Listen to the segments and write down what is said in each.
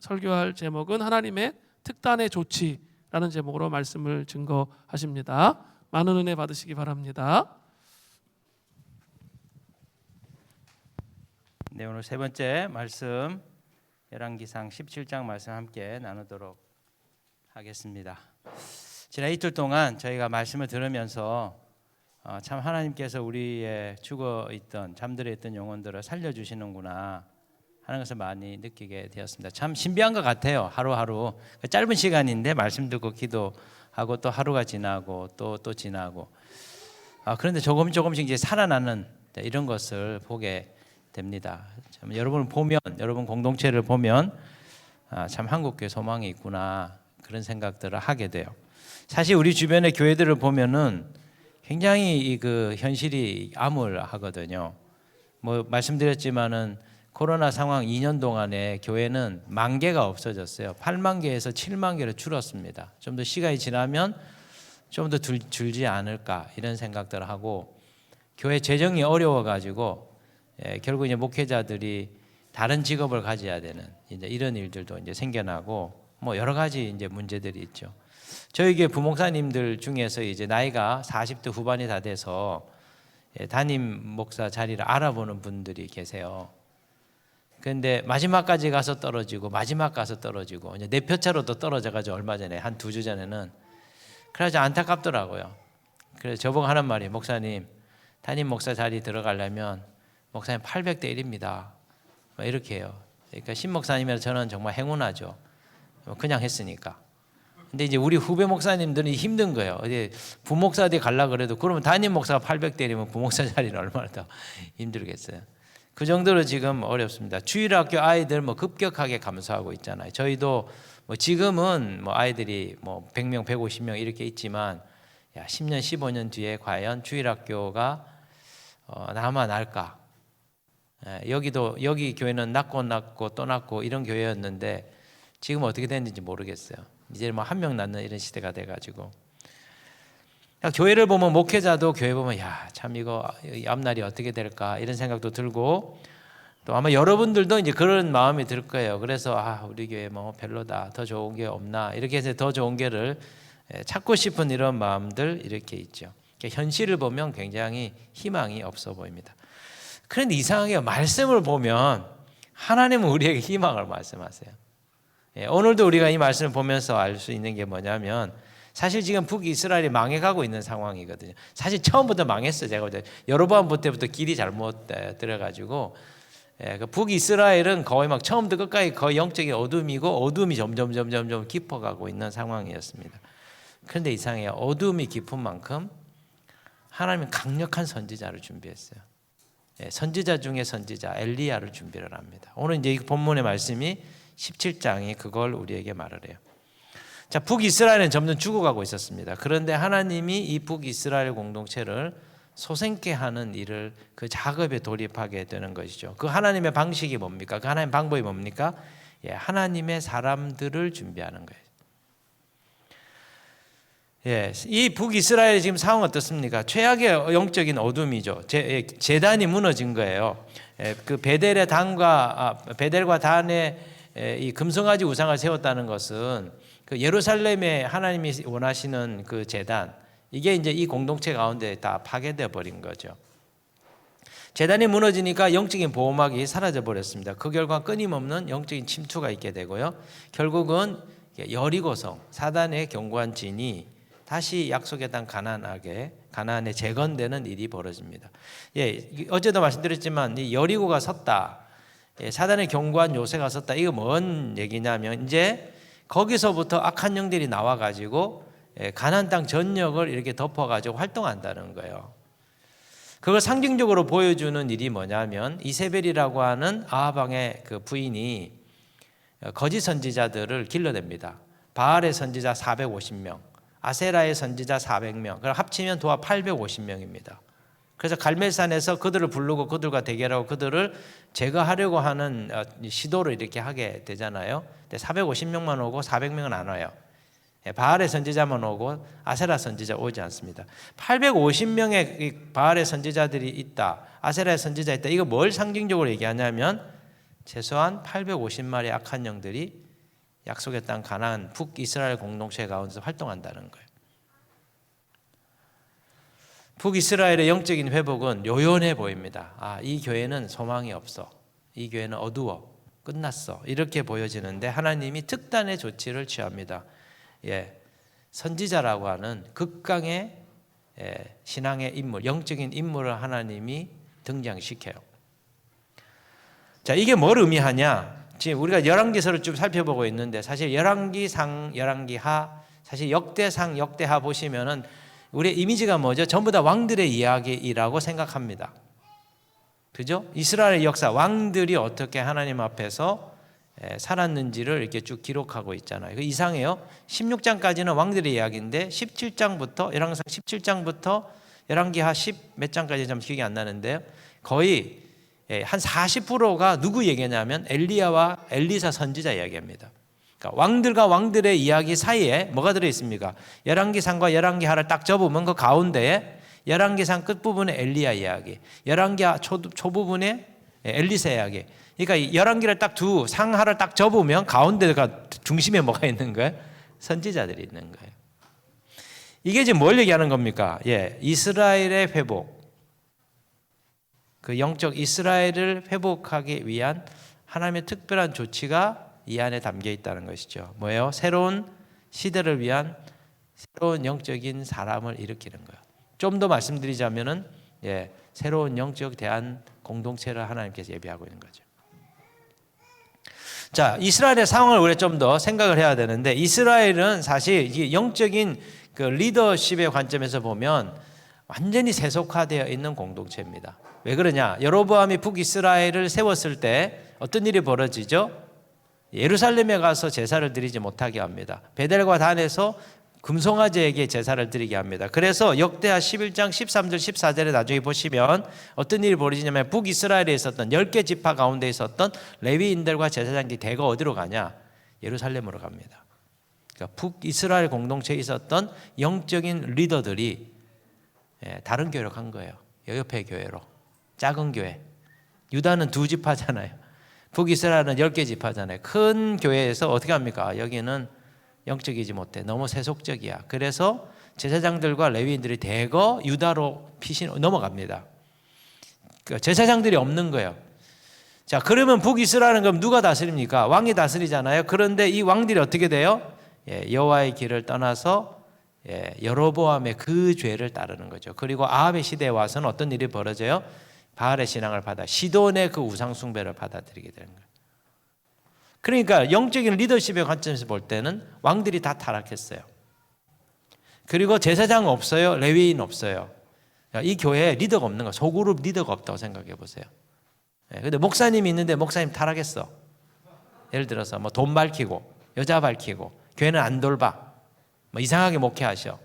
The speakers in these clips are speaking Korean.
설교할 제목은 하나님의 특단의 조치라는 제목으로 말씀을 증거하십니다. 많은 은혜 받으시기 바랍니다. 네, 오늘 세 번째 말씀 열왕기상 17장 말씀 함께 나누도록 하겠습니다. 지난 이틀 동안 저희가 말씀을 들으면서 참 하나님께서 우리의 죽어있던 잠들어 있던 영혼들을 살려주시는구나 하는 것을 많이 느끼게 되었습니다. 참 신비한 것 같아요. 하루하루 짧은 시간인데 말씀 듣고 기도하고 또 하루가 지나고 또 지나고 그런데 조금씩 이제 살아나는 이런 것을 보게 됩니다. 참 여러분 공동체를 보면 참 한국교회 소망이 있구나 그런 생각들을 하게 돼요. 사실 우리 주변의 교회들을 보면은 굉장히 그 현실이 암울하거든요. 뭐 말씀드렸지만은 코로나 상황 2년 동안에 교회는 10,000개가 없어졌어요. 8만 개에서 7만 개로 줄었습니다. 좀 더 시간이 지나면 좀 더 줄지 않을까 이런 생각들을 하고 교회 재정이 어려워가지고 결국 이제 목회자들이 다른 직업을 가져야 되는 이제 이런 일들도 이제 생겨나고 뭐 여러 가지 이제 문제들이 있죠. 저희 교회 부목사님들 중에서 이제 나이가 40대 후반이 다 돼서 담임 목사 자리를 알아보는 분들이 계세요. 그런데 마지막까지 가서 떨어지고 이제 내 표차로 또 떨어져가지고 얼마 전에 한 2주 전에는 그래서 안타깝더라고요. 그래서 저보고 하는 말이 목사님 담임 목사 자리 들어가려면 목사님 800대 1입니다. 이렇게 해요. 그러니까 신 목사님이라 저는 정말 행운하죠. 그냥 했으니까. 근데 이제 우리 후배 목사님들은 힘든 거예요. 어디 부목사한테 가려고 그래도 그러면 담임 목사가 800대 1이면 부목사 자리는 얼마나 더 힘들겠어요. 그 정도로 지금 어렵습니다. 주일학교 아이들 뭐 급격하게 감소하고 있잖아요. 저희도 뭐 지금은 뭐 아이들이 뭐 100명, 150명 이렇게 있지만 10년, 15년 뒤에 과연 주일학교가 남아날까? 여기 교회는 낳고 또 낳고 이런 교회였는데 지금 어떻게 됐는지 모르겠어요. 이제 뭐 한 명 낳는 이런 시대가 돼가지고 교회를 보면 목회자도 교회 보면 참 이거 앞날이 어떻게 될까 이런 생각도 들고 또 아마 여러분들도 이제 그런 마음이 들 거예요. 그래서 우리 교회 뭐 별로다 더 좋은 게 없나 이렇게 해서 더 좋은 게를 찾고 싶은 이런 마음들 이렇게 있죠. 현실을 보면 굉장히 희망이 없어 보입니다. 그런데 이상하게 말씀을 보면 하나님은 우리에게 희망을 말씀하세요. 오늘도 우리가 이 말씀을 보면서 알 수 있는 게 뭐냐면 사실 지금 북이스라엘이 망해가고 있는 상황이거든요. 사실 처음부터 망했어요. 제가 여로보암 때부터 길이 잘못 들어가지고 그 북이스라엘은 거의 막 처음부터 끝까지 거의 영적인 어둠이고 어둠이 점점 깊어가고 있는 상황이었습니다. 그런데 이상해요. 어둠이 깊은 만큼 하나님은 강력한 선지자를 준비했어요. 선지자 중에 선지자 엘리야를 준비를 합니다. 오늘 이제 이 본문의 말씀이 17장이 그걸 우리에게 말을 해요. 자, 북이스라엘은 점점 죽어가고 있었습니다. 그런데 하나님이 이 북이스라엘 공동체를 소생케 하는 일을 그 작업에 돌입하게 되는 것이죠. 그 하나님의 방식이 뭡니까? 그 하나님의 방법이 뭡니까? 하나님의 사람들을 준비하는 거예요. 이 북이스라엘의 지금 상황 어떻습니까? 최악의 영적인 어둠이죠. 제단이 무너진 거예요. 그 베델과 단에 이 금송아지 우상을 세웠다는 것은 그 예루살렘에 하나님이 원하시는 그 제단 이게 이제 이 공동체 가운데 다 파괴되어 버린 거죠. 제단이 무너지니까 영적인 보호막이 사라져 버렸습니다. 그 결과 끊임없는 영적인 침투가 있게 되고요. 결국은 여리고성 사단의 견고한 진이 다시 약속의 땅 가나안에 재건되는 일이 벌어집니다. 어제도 말씀드렸지만 이 여리고가 섰다. 사단의 견고한 요새가 섰다. 이거 뭔 얘기냐면 이제 거기서부터 악한 영들이 나와가지고 가나안 땅 전역을 이렇게 덮어가지고 활동한다는 거예요. 그걸 상징적으로 보여주는 일이 뭐냐면 이세벨이라고 하는 아합 왕의 그 부인이 거짓 선지자들을 길러냅니다. 바알의 선지자 450명, 아세라의 선지자 400명, 그럼 합치면 도합 850명입니다. 그래서 갈멜산에서 그들을 부르고 그들과 대결하고 그들을 제거하려고 하는 시도를 이렇게 하게 되잖아요. 450명만 오고 400명은 안 와요. 바알의 선지자만 오고 아세라 선지자 오지 않습니다. 850명의 바알의 선지자들이 있다, 아세라의 선지자 있다. 이거 뭘 상징적으로 얘기하냐면 최소한 850마리 악한 영들이 약속의 땅 가나안 북이스라엘 공동체 가운데서 활동한다는 거예요. 북이스라엘의 영적인 회복은 요연해 보입니다. 이 교회는 소망이 없어. 이 교회는 어두워. 끝났어. 이렇게 보여지는데 하나님이 특단의 조치를 취합니다. 선지자라고 하는 극강의 신앙의 인물, 영적인 인물을 하나님이 등장시켜요. 자, 이게 뭘 의미하냐? 지금 우리가 열왕기서를 좀 살펴보고 있는데 사실 열왕기상, 열왕기하, 사실 역대상, 역대하 보시면은 우리의 이미지가 뭐죠? 전부 다 왕들의 이야기라고 생각합니다. 그죠? 이스라엘의 역사, 왕들이 어떻게 하나님 앞에서 살았는지를 이렇게 쭉 기록하고 있잖아요. 그 이상해요. 16장까지는 왕들의 이야기인데 17장부터 열왕기상 17장부터 열왕기하 10 몇 장까지 좀 기억이 안 나는데요. 거의 한 40%가 누구 얘기냐면 엘리야와 엘리사 선지자 이야기입니다. 그러니까 왕들과 왕들의 이야기 사이에 뭐가 들어 있습니까? 열왕기상과 열왕기하를 딱 접으면 그 가운데에 열왕기상 끝부분에 엘리야 이야기, 열왕기하 초부분에 엘리사 이야기. 그러니까 열왕기를 딱 두 상하를 딱 접으면 가운데가 중심에 뭐가 있는 거예요? 선지자들이 있는 거예요. 이게 지금 뭘 얘기하는 겁니까? 이스라엘의 회복, 그 영적 이스라엘을 회복하기 위한 하나님의 특별한 조치가 이 안에 담겨 있다는 것이죠. 뭐예요? 새로운 시대를 위한 새로운 영적인 사람을 일으키는 거예요. 좀 더 말씀드리자면은 새로운 영적 대한 공동체를 하나님께서 예비하고 있는 거죠. 자, 이스라엘의 상황을 우리가 좀 더 생각을 해야 되는데 이스라엘은 사실 영적인 그 리더십의 관점에서 보면 완전히 세속화되어 있는 공동체입니다. 왜 그러냐? 여로보암이 북이스라엘을 세웠을 때 어떤 일이 벌어지죠? 예루살렘에 가서 제사를 드리지 못하게 합니다. 베델과 단에서 금송아지에게 제사를 드리게 합니다. 그래서 역대하 11장 13절 14절에 나중에 보시면 어떤 일이 벌어지냐면 북이스라엘에 있었던 10개 지파 가운데 있었던 레위인들과 제사장들이 대거 어디로 가냐? 예루살렘으로 갑니다. 그러니까 북이스라엘 공동체에 있었던 영적인 리더들이 다른 교회로 간 거예요. 옆에 교회로. 작은 교회. 유다는 2지파잖아요. 북이스라엘은 10개 지파잖아요. 큰 교회에서 어떻게 합니까? 여기는 영적이지 못해. 너무 세속적이야. 그래서 제사장들과 레위인들이 대거 유다로 넘어갑니다. 제사장들이 없는 거예요. 자, 그러면 북이스라엘은 그럼 누가 다스립니까? 왕이 다스리잖아요. 그런데 이 왕들이 어떻게 돼요? 여호와의 길을 떠나서 여로보암의 그 죄를 따르는 거죠. 그리고 아합의 시대에 와서는 어떤 일이 벌어져요? 바알의 신앙을 받아 시돈의 그 우상 숭배를 받아들이게 되는 거예요. 그러니까 영적인 리더십의 관점에서 볼 때는 왕들이 다 타락했어요. 그리고 제사장 없어요. 레위인 없어요. 이 교회에 리더가 없는 거예요. 소그룹 리더가 없다고 생각해 보세요. 근데 목사님이 있는데 목사님 타락했어. 예를 들어서 뭐 돈 밝히고 여자 밝히고 교회는 안 돌봐. 뭐 이상하게 목회하셔.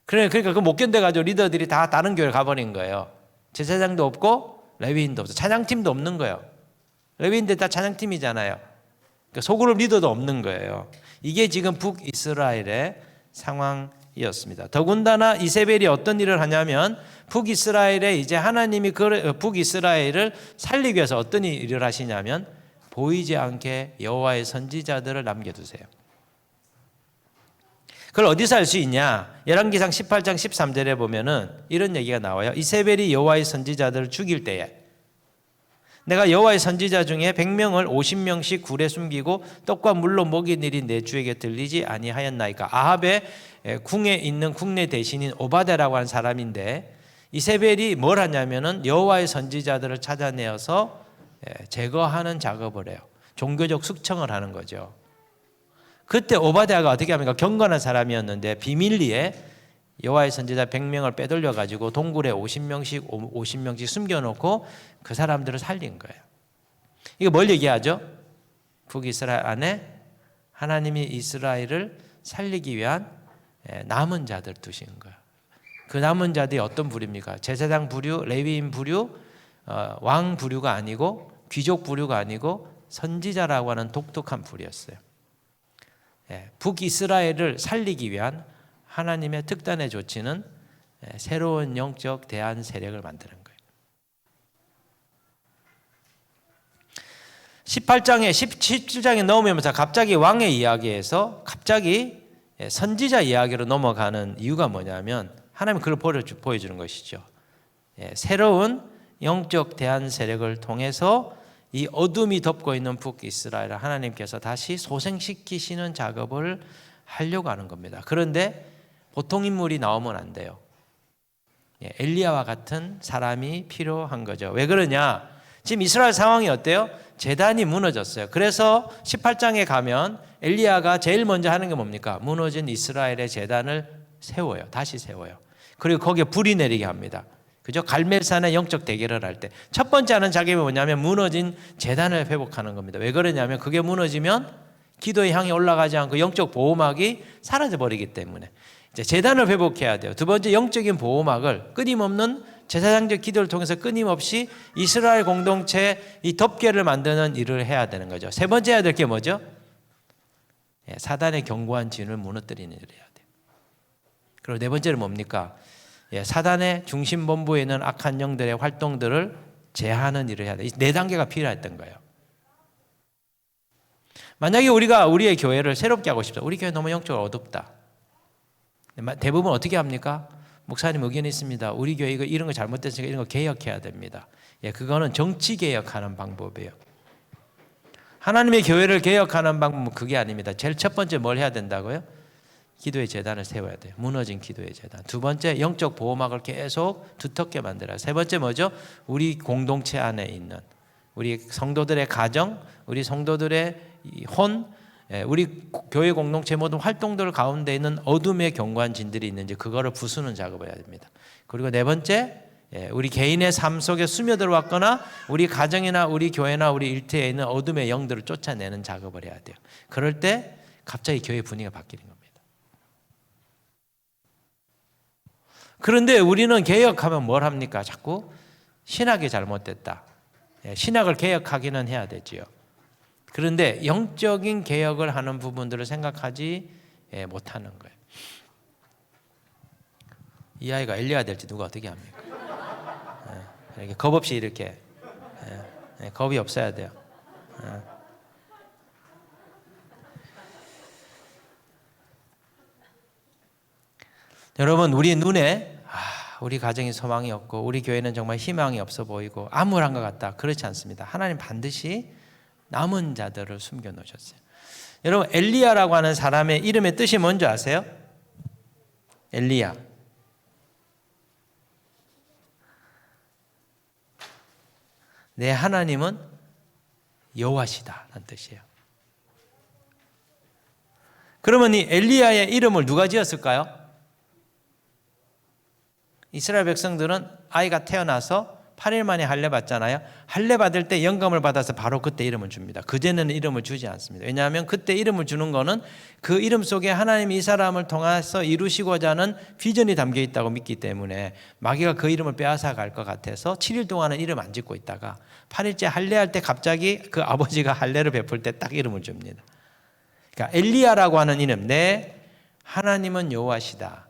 그러니까 그 못 견뎌가지고 리더들이 다 다른 교회를 가버린 거예요. 제사장도 없고 레위인도 없어. 찬양팀도 없는 거예요. 레위인들 다 찬양팀이잖아요. 그러니까 소그룹 리더도 없는 거예요. 이게 지금 북이스라엘의 상황이었습니다. 더군다나 이세벨이 어떤 일을 하냐면 북이스라엘에 이제 하나님이 북이스라엘을 살리기 위해서 어떤 일을 하시냐면 보이지 않게 여호와의 선지자들을 남겨두세요. 그걸 어디서 알 수 있냐? 열왕기상 18장 13절에 보면은 이런 얘기가 나와요. 이세벨이 여호와의 선지자들을 죽일 때에 내가 여호와의 선지자 중에 100명을 50명씩 굴에 숨기고 떡과 물로 먹인 일이 내 주에게 들리지 아니하였나이까. 아합의 궁에 있는 궁내 대신인 오바댜라고 하는 사람인데 이세벨이 뭘 하냐면은 여호와의 선지자들을 찾아내어서 제거하는 작업을 해요. 종교적 숙청을 하는 거죠. 그때 오바댜가 어떻게 합니까? 경건한 사람이었는데 비밀리에 여호와의 선지자 100명을 빼돌려 가지고 동굴에 50명씩 숨겨놓고 그 사람들을 살린 거예요. 이거 뭘 얘기하죠? 북이스라엘 안에 하나님이 이스라엘을 살리기 위한 남은 자들 두신 거예요. 그 남은 자들이 어떤 부류입니까? 제사장 부류, 레위인 부류, 왕 부류가 아니고 귀족 부류가 아니고 선지자라고 하는 독특한 부류였어요. 북이스라엘을 살리기 위한 하나님의 특단의 조치는 새로운 영적 대안 세력을 만드는 거예요. 18장에 17장에 넘으면서 갑자기 왕의 이야기에서 갑자기 선지자 이야기로 넘어가는 이유가 뭐냐면 하나님이 그걸 보여주는 것이죠. 새로운 영적 대안 세력을 통해서 이 어둠이 덮고 있는 북이스라엘을 하나님께서 다시 소생시키시는 작업을 하려고 하는 겁니다. 그런데 보통 인물이 나오면 안 돼요. 엘리야와 같은 사람이 필요한 거죠. 왜 그러냐? 지금 이스라엘 상황이 어때요? 제단이 무너졌어요. 그래서 18장에 가면 엘리야가 제일 먼저 하는 게 뭡니까? 무너진 이스라엘의 제단을 세워요. 다시 세워요. 그리고 거기에 불이 내리게 합니다. 그죠? 갈멜산의 영적 대결을 할 때 첫 번째 하는 작업이 뭐냐면 무너진 제단을 회복하는 겁니다. 왜 그러냐면 그게 무너지면 기도의 향이 올라가지 않고 영적 보호막이 사라져 버리기 때문에 이제 제단을 회복해야 돼요. 두 번째 영적인 보호막을 끊임없는 제사장적 기도를 통해서 끊임없이 이스라엘 공동체 이 덮개를 만드는 일을 해야 되는 거죠. 세 번째 해야 될 게 뭐죠? 사단의 견고한 진을 무너뜨리는 일을 해야 돼요. 그리고 네 번째는 뭡니까? 사단의 중심 본부에 있는 악한 영들의 활동들을 제하는 일을 해야 돼요. 이 네 단계가 필요했던 거예요. 만약에 우리가 우리의 교회를 새롭게 하고 싶다. 우리 교회 너무 영적으로 어둡다. 대부분 어떻게 합니까? 목사님 의견이 있습니다. 우리 교회 이런 거 잘못됐으니까 이런 거 개혁해야 됩니다. 그거는 정치 개혁하는 방법이에요. 하나님의 교회를 개혁하는 방법은 그게 아닙니다. 제일 첫 번째 뭘 해야 된다고요? 기도의 제단을 세워야 돼요. 무너진 기도의 제단. 두 번째 영적 보호막을 계속 두텁게 만들어요. 세 번째 뭐죠? 우리 공동체 안에 있는 우리 성도들의 가정, 우리 성도들의 혼, 우리 교회 공동체 모든 활동들 가운데 있는 어둠의 견고한 진들이 있는지 그거를 부수는 작업을 해야 됩니다. 그리고 네 번째, 우리 개인의 삶 속에 스며들어왔거나 우리 가정이나 우리 교회나 우리 일터에 있는 어둠의 영들을 쫓아내는 작업을 해야 돼요. 그럴 때 갑자기 교회 분위기가 바뀌는 겁니다. 그런데 우리는 개혁하면 뭘 합니까? 자꾸 신학이 잘못됐다. 신학을 개혁하기는 해야 되지요. 그런데 영적인 개혁을 하는 부분들을 생각하지 못하는 거예요. 이 아이가 엘리야 될지 누가 어떻게 합니까? 이렇게 겁 없이 이렇게 겁이 없어야 돼요. 여러분 우리 눈에 우리 가정이 소망이 없고 우리 교회는 정말 희망이 없어 보이고 암울한 것 같다. 그렇지 않습니다. 하나님 반드시 남은 자들을 숨겨놓으셨어요. 여러분 엘리야라고 하는 사람의 이름의 뜻이 뭔지 아세요? 엘리야. 내 하나님은 여호와시다라는 뜻이에요. 그러면 이 엘리야의 이름을 누가 지었을까요? 이스라엘 백성들은 아이가 태어나서 8일 만에 할례 받잖아요. 할례 받을 때 영감을 받아서 바로 그때 이름을 줍니다. 그전에는 이름을 주지 않습니다. 왜냐하면 그때 이름을 주는 거는 그 이름 속에 하나님이 이 사람을 통해서 이루시고자 하는 비전이 담겨 있다고 믿기 때문에 마귀가 그 이름을 빼앗아 갈 것 같아서 7일 동안은 이름 안 짓고 있다가 8일째 할례할 때 갑자기 그 아버지가 할례를 베풀 때 딱 이름을 줍니다. 그러니까 엘리야라고 하는 이름, 내 하나님은 여호와시다.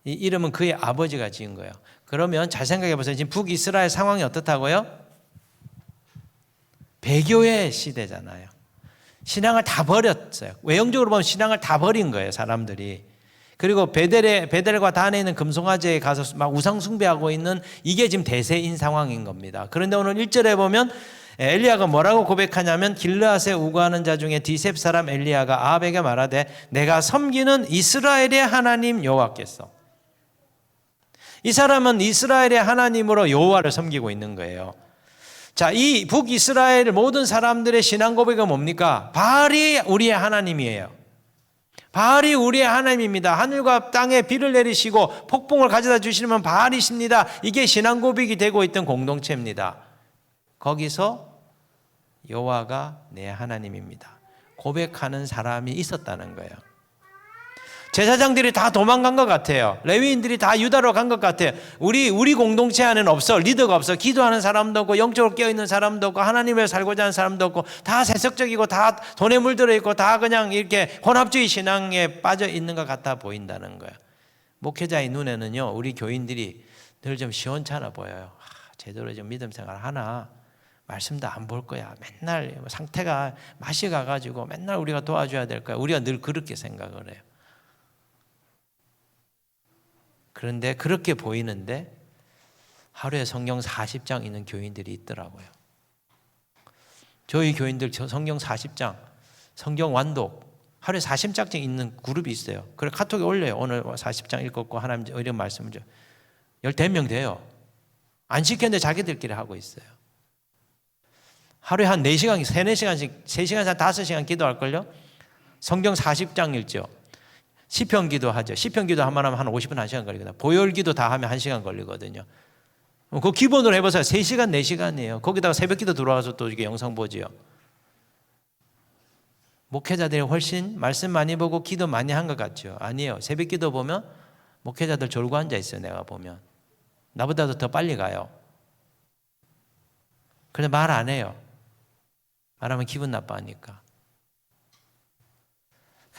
이 이름은 그의 아버지가 지은 거예요. 그러면 잘 생각해 보세요. 지금 북이스라엘 상황이 어떻다고요? 배교의 시대잖아요. 신앙을 다 버렸어요. 외형적으로 보면 신앙을 다 버린 거예요, 사람들이. 그리고 베델과 단에 있는 금송아지에 가서 막 우상 숭배하고 있는 이게 지금 대세인 상황인 겁니다. 그런데 오늘 1절에 보면 엘리야가 뭐라고 고백하냐면 길르앗에 우거하는 자 중에 디셉 사람 엘리야가 아합에게 말하되 내가 섬기는 이스라엘의 하나님 여호와께서. 이 사람은 이스라엘의 하나님으로 여호와를 섬기고 있는 거예요. 자, 이 북이스라엘 모든 사람들의 신앙 고백은 뭡니까? 바알이 우리의 하나님이에요. 바알이 우리의 하나님입니다. 하늘과 땅에 비를 내리시고 폭풍을 가져다 주시면 바알이십니다. 이게 신앙 고백이 되고 있던 공동체입니다. 거기서 여호와가 내 하나님입니다. 고백하는 사람이 있었다는 거예요. 제사장들이 다 도망간 것 같아요. 레위인들이 다 유다로 간 것 같아요. 우리 공동체 안에는 없어. 리더가 없어. 기도하는 사람도 없고 영적으로 깨어있는 사람도 없고 하나님을 살고자 하는 사람도 없고 다 세속적이고 다 돈에 물들어 있고 다 그냥 이렇게 혼합주의 신앙에 빠져 있는 것 같아 보인다는 거예요. 목회자의 눈에는요, 우리 교인들이 늘 좀 시원찮아 보여요. 제대로 좀 믿음 생활 하나. 말씀도 안 볼 거야. 맨날 상태가 맛이 가가지고 맨날 우리가 도와줘야 될 거야. 우리가 늘 그렇게 생각을 해요. 그런데 그렇게 보이는데 하루에 성경 40장 있는 교인들이 있더라고요. 저희 교인들 성경 40장, 성경 완독 하루에 40장씩 있는 그룹이 있어요. 그래 카톡에 올려요. 오늘 40장 읽었고 하나님 이런 말씀을 줘. 14명 돼요. 안 시켰는데 자기들끼리 하고 있어요. 하루에 한 4시간, 3-4시간씩 3시간, 5시간 기도할걸요. 성경 40장 읽죠. 시편 기도하죠. 시편 기도 한번 하면 한 50분, 1시간 걸리거든요. 보혈 기도 다 하면 1시간 걸리거든요. 그 기본으로 해보세요. 3시간, 4시간이에요. 거기다가 새벽 기도 들어와서 또 이게 영상 보지요. 목회자들이 훨씬 말씀 많이 보고 기도 많이 한 것 같죠. 아니에요. 새벽 기도 보면 목회자들 졸고 앉아 있어요. 내가 보면 나보다도 더 빨리 가요. 그런데 말 안 해요. 말하면 기분 나빠하니까.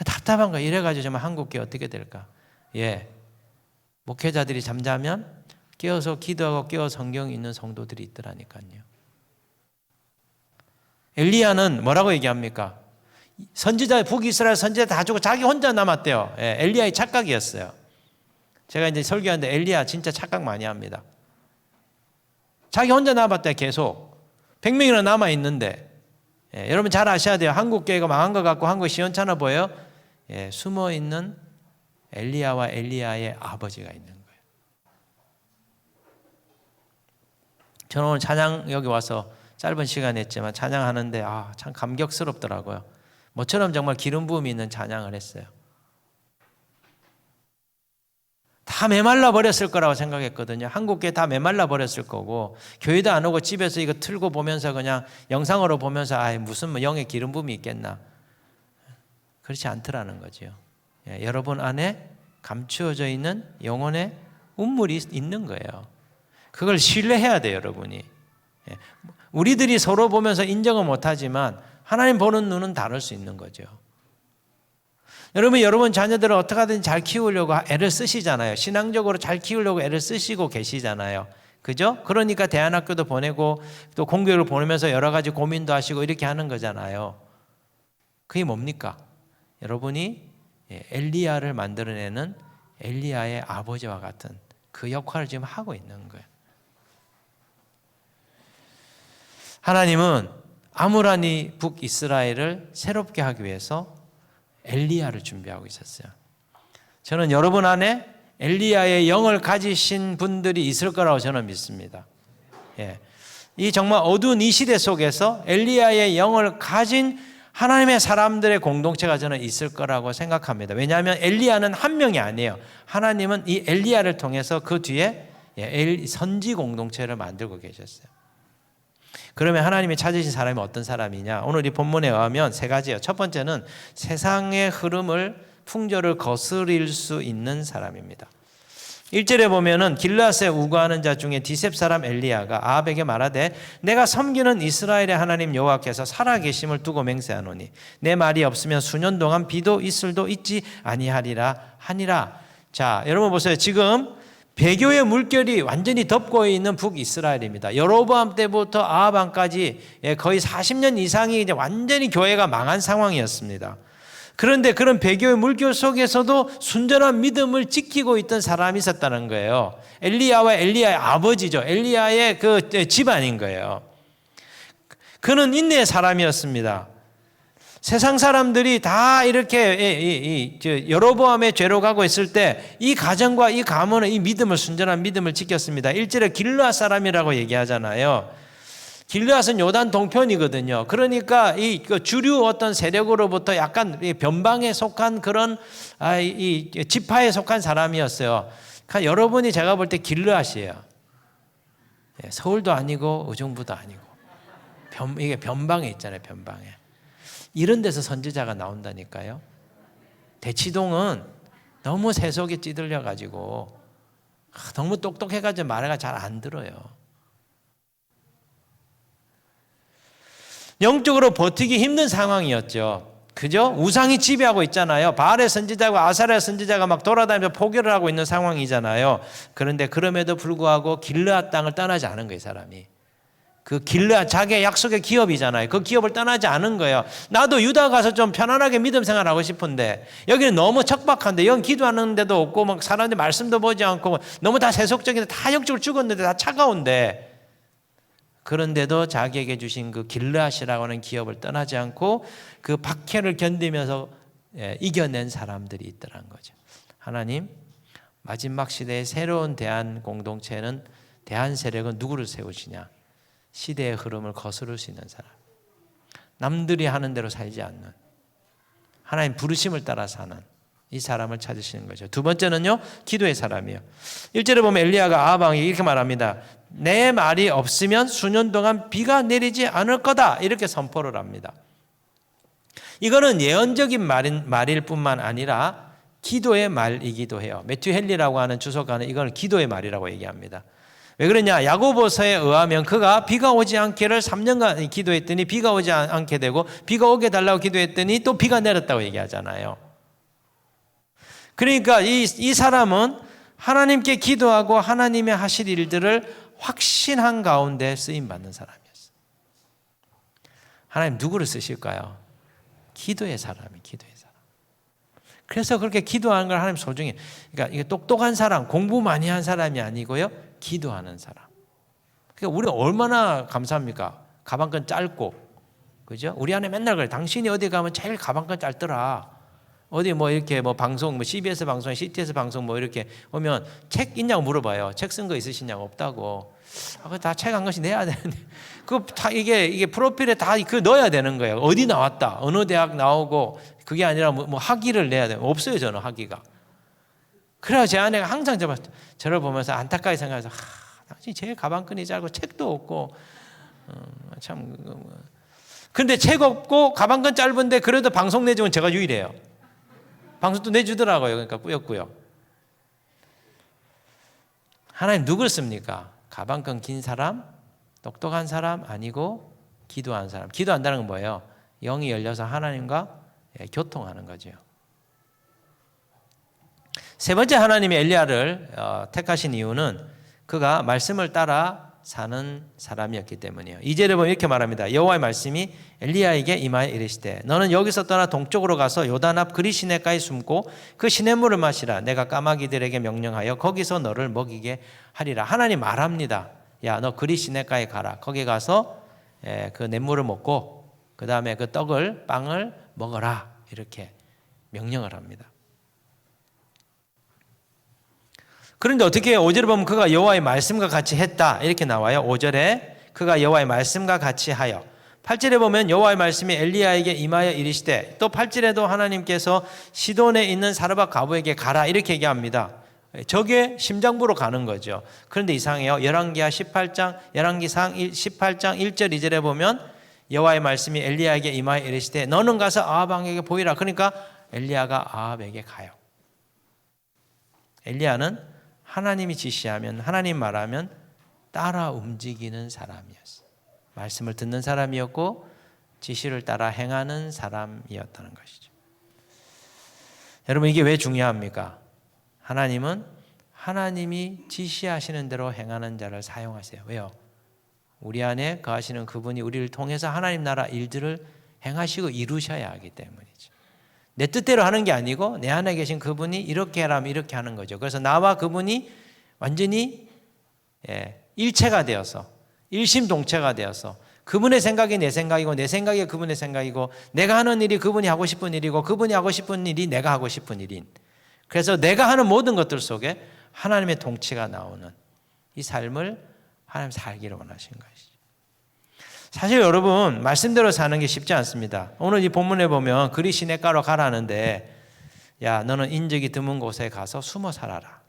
답답한 거 이래가지고 정말 한국교회 어떻게 될까? 예, 목회자들이 잠자면 깨어서 기도하고 깨어 성경 읽는 성도들이 있더라니까요. 엘리야는 뭐라고 얘기합니까? 선지자, 북이스라엘 선지자 다 죽고 자기 혼자 남았대요. 예, 엘리야의 착각이었어요. 제가 이제 설교하는데 엘리야 진짜 착각 많이 합니다. 자기 혼자 남았대요. 계속 100명이나 남아있는데, 예, 여러분 잘 아셔야 돼요. 한국 교회가 망한 것 같고 한국이 시원찮아 보여요. 예, 숨어있는 엘리야와 엘리야의 아버지가 있는 거예요. 저는 오늘 찬양 여기 와서 짧은 시간 했지만 찬양하는데 참 감격스럽더라고요. 모처럼 정말 기름 부음이 있는 찬양을 했어요. 다 메말라 버렸을 거라고 생각했거든요. 한국교회 다 메말라 버렸을 거고 교회도 안 오고 집에서 이거 틀고 보면서 그냥 영상으로 보면서 무슨 뭐 영의 기름 부음이 있겠나. 그렇지 않더라는 거죠. 예, 여러분 안에 감추어져 있는 영혼의 운물이 있는 거예요. 그걸 신뢰해야 돼요, 여러분이. 예, 우리들이 서로 보면서 인정은 못하지만 하나님 보는 눈은 다를 수 있는 거죠. 여러분 자녀들을 어떻게 하든지 잘 키우려고 애를 쓰시잖아요. 신앙적으로 잘 키우려고 애를 쓰시고 계시잖아요. 그죠? 그러니까 대안학교도 보내고 또 공교육을 보내면서 여러 가지 고민도 하시고 이렇게 하는 거잖아요. 그게 뭡니까? 여러분이 엘리야를 만들어내는 엘리야의 아버지와 같은 그 역할을 지금 하고 있는 거예요. 하나님은 아므라니 북이스라엘을 새롭게 하기 위해서 엘리야를 준비하고 있었어요. 저는 여러분 안에 엘리야의 영을 가지신 분들이 있을 거라고 저는 믿습니다. 예. 이 정말 어두운 이 시대 속에서 엘리야의 영을 가진 하나님의 사람들의 공동체가 저는 있을 거라고 생각합니다. 왜냐하면 엘리야는 한 명이 아니에요. 하나님은 이 엘리야를 통해서 그 뒤에 선지 공동체를 만들고 계셨어요. 그러면 하나님이 찾으신 사람이 어떤 사람이냐? 오늘 이 본문에 의하면 3가지예요. 첫 번째는 세상의 흐름을 풍조를 거스릴 수 있는 사람입니다. 1절에 보면은 길르앗에 우거하는 자 중에 디셉 사람 엘리야가 아합에게 말하되 내가 섬기는 이스라엘의 하나님 여호와께서 살아계심을 두고 맹세하노니 내 말이 없으면 수년 동안 비도 이슬도 있지 아니하리라 하니라. 자, 여러분 보세요. 지금 배교의 물결이 완전히 덮고 있는 북이스라엘입니다. 여로보암 때부터 아합왕까지 거의 40년 이상이 이제 완전히 교회가 망한 상황이었습니다. 그런데 그런 배교의 물결 속에서도 순전한 믿음을 지키고 있던 사람이 있었다는 거예요. 엘리야와 엘리야의 아버지죠. 엘리야의 그 집안인 거예요. 그는 인내의 사람이었습니다. 세상 사람들이 다 이렇게 여로보암의 죄로 가고 있을 때 이 가정과 이 가문은 이 믿음을 순전한 믿음을 지켰습니다. 1절에 길르앗 사람이라고 얘기하잖아요. 길르앗은 요단 동편이거든요. 그러니까 이 주류 어떤 세력으로부터 약간 변방에 속한 그런 이 지파에 속한 사람이었어요. 그러니까 여러분이 제가 볼 때 길르앗이에요. 서울도 아니고 의정부도 아니고 이게 변방에 있잖아요. 변방에. 이런 데서 선지자가 나온다니까요. 대치동은 너무 세속에 찌들려 가지고 너무 똑똑해 가지고 말을 잘 안 들어요. 영적으로 버티기 힘든 상황이었죠. 그죠? 우상이 지배하고 있잖아요. 바알의 선지자와 아사랴 선지자가 막 돌아다니면서 포교를 하고 있는 상황이잖아요. 그런데 그럼에도 불구하고 길르앗 땅을 떠나지 않은 거예요, 사람이. 그 길르앗 자기의 약속의 기업이잖아요. 그 기업을 떠나지 않은 거예요. 나도 유다 가서 좀 편안하게 믿음 생활하고 싶은데 여기는 너무 척박한데 여기 기도하는 데도 없고 막 사람들 말씀도 보지 않고 너무 다 세속적인데 다 영적으로 죽었는데 다 차가운데 그런데도 자기에게 주신 그 길르앗이라고 하는 기업을 떠나지 않고 그 박해를 견디면서 이겨낸 사람들이 있더란 거죠. 하나님 마지막 시대의 새로운 대한 공동체는 대한 세력은 누구를 세우시냐? 시대의 흐름을 거스를 수 있는 사람, 남들이 하는 대로 살지 않는, 하나님 부르심을 따라 사는 이 사람을 찾으시는 거죠. 두 번째는요, 기도의 사람이에요. 1절에 보면 엘리야가 아합 왕에게 이렇게 말합니다. 내 말이 없으면 수년 동안 비가 내리지 않을 거다, 이렇게 선포를 합니다. 이거는 예언적인 말일 뿐만 아니라 기도의 말이기도 해요. 매튜 헨리라고 하는 주석가는 이걸 기도의 말이라고 얘기합니다. 왜 그러냐? 야고보서에 의하면 그가 비가 오지 않기를 3년간 기도했더니 비가 오지 않게 되고 비가 오게 달라고 기도했더니 또 비가 내렸다고 얘기하잖아요. 그러니까 이 사람은 하나님께 기도하고 하나님의 하실 일들을 확신한 가운데 쓰임받는 사람이었어요. 하나님 누구를 쓰실까요? 기도의 사람이 기도의 사람. 그래서 그렇게 기도하는 걸 하나님 소중히, 그러니까 이게 똑똑한 사람, 공부 많이 한 사람이 아니고요, 기도하는 사람. 그러니까 우리 얼마나 감사합니까? 가방끈 짧고, 그죠? 우리 안에 맨날 그래. 당신이 어디 가면 제일 가방끈 짧더라. 어디 뭐 이렇게 뭐 방송, 뭐 CBS 방송, CTS 방송 뭐 이렇게 오면 책 있냐고 물어봐요. 책 쓴 거 있으시냐고. 없다고. 다 책 한 권씩 내야 되는데, 그 다 이게 프로필에 다 그 넣어야 되는 거예요. 어디 나왔다, 어느 대학 나오고, 그게 아니라 뭐 학위를 내야 돼요. 없어요, 저는 학위가. 그래서 제 아내가 항상 저를 보면서 안타까이 생각해서, 당신 제일 가방끈이 짧고 책도 없고, 참. 근데 책 없고 가방끈 짧은데 그래도 방송 내주면 제가 유일해요. 방송도 내주더라고요. 그러니까 꾸역꾸역. 하나님 누굴 씁니까? 가방끈 긴 사람, 똑똑한 사람 아니고 기도하는 사람. 기도한다는 건 뭐예요? 영이 열려서 하나님과 교통하는 거죠. 세 번째, 하나님이 엘리야를 택하신 이유는 그가 말씀을 따라 사는 사람이었기 때문이에요. 2절에 보면 이렇게 말합니다. 여호와의 말씀이 엘리야에게 임하여 이르시되 너는 여기서 떠나 동쪽으로 가서 요단 앞 그리 시내가에 숨고 그 시냇물을 마시라. 내가 까마귀들에게 명령하여 거기서 너를 먹이게 하리라. 하나님 말합니다. 야, 너 그리 시내가에 가라. 거기 가서 그 냇물을 먹고 그 다음에 그 빵을 먹어라. 이렇게 명령을 합니다. 그런데 어떻게 해요? 5절에 보면 그가 여호와의 말씀과 같이 했다 이렇게 나와요. 5절에 그가 여호와의 말씀과 같이 하여. 8절에 보면 여호와의 말씀이 엘리야에게 임하여 이르시되, 또 8절에도 하나님께서 시돈에 있는 사르밧 과부에게 가라 이렇게 얘기합니다. 저게 심장부로 가는 거죠. 그런데 이상해요. 열왕기상 18장 1절 2절에 보면 여호와의 말씀이 엘리야에게 임하여 이르시되 너는 가서 아합 왕에게 보이라. 그러니까 엘리야가 아합에게 가요. 엘리야는 하나님이 지시하면, 하나님 말하면 따라 움직이는 사람이었어요. 말씀을 듣는 사람이었고 지시를 따라 행하는 사람이었다는 것이죠. 여러분, 이게 왜 중요합니까? 하나님은 하나님이 지시하시는 대로 행하는 자를 사용하세요. 왜요? 우리 안에 거하시는 그분이 우리를 통해서 하나님 나라 일들을 행하시고 이루셔야 하기 때문이죠. 내 뜻대로 하는 게 아니고 내 안에 계신 그분이 이렇게 하라면 이렇게 하는 거죠. 그래서 나와 그분이 완전히 일체가 되어서 일심동체가 되어서 그분의 생각이 내 생각이고 내 생각이 그분의 생각이고 내가 하는 일이 그분이 하고 싶은 일이고 그분이 하고 싶은 일이 내가 하고 싶은 일인, 그래서 내가 하는 모든 것들 속에 하나님의 통치가 나오는 이 삶을 하나님 살기를 원하신 것이죠. 사실 여러분, 말씀대로 사는 게 쉽지 않습니다. 오늘 이 본문에 보면 그리 시냇가로 가라는데, 야, 너는 인적이 드문 곳에 가서 숨어 살아라.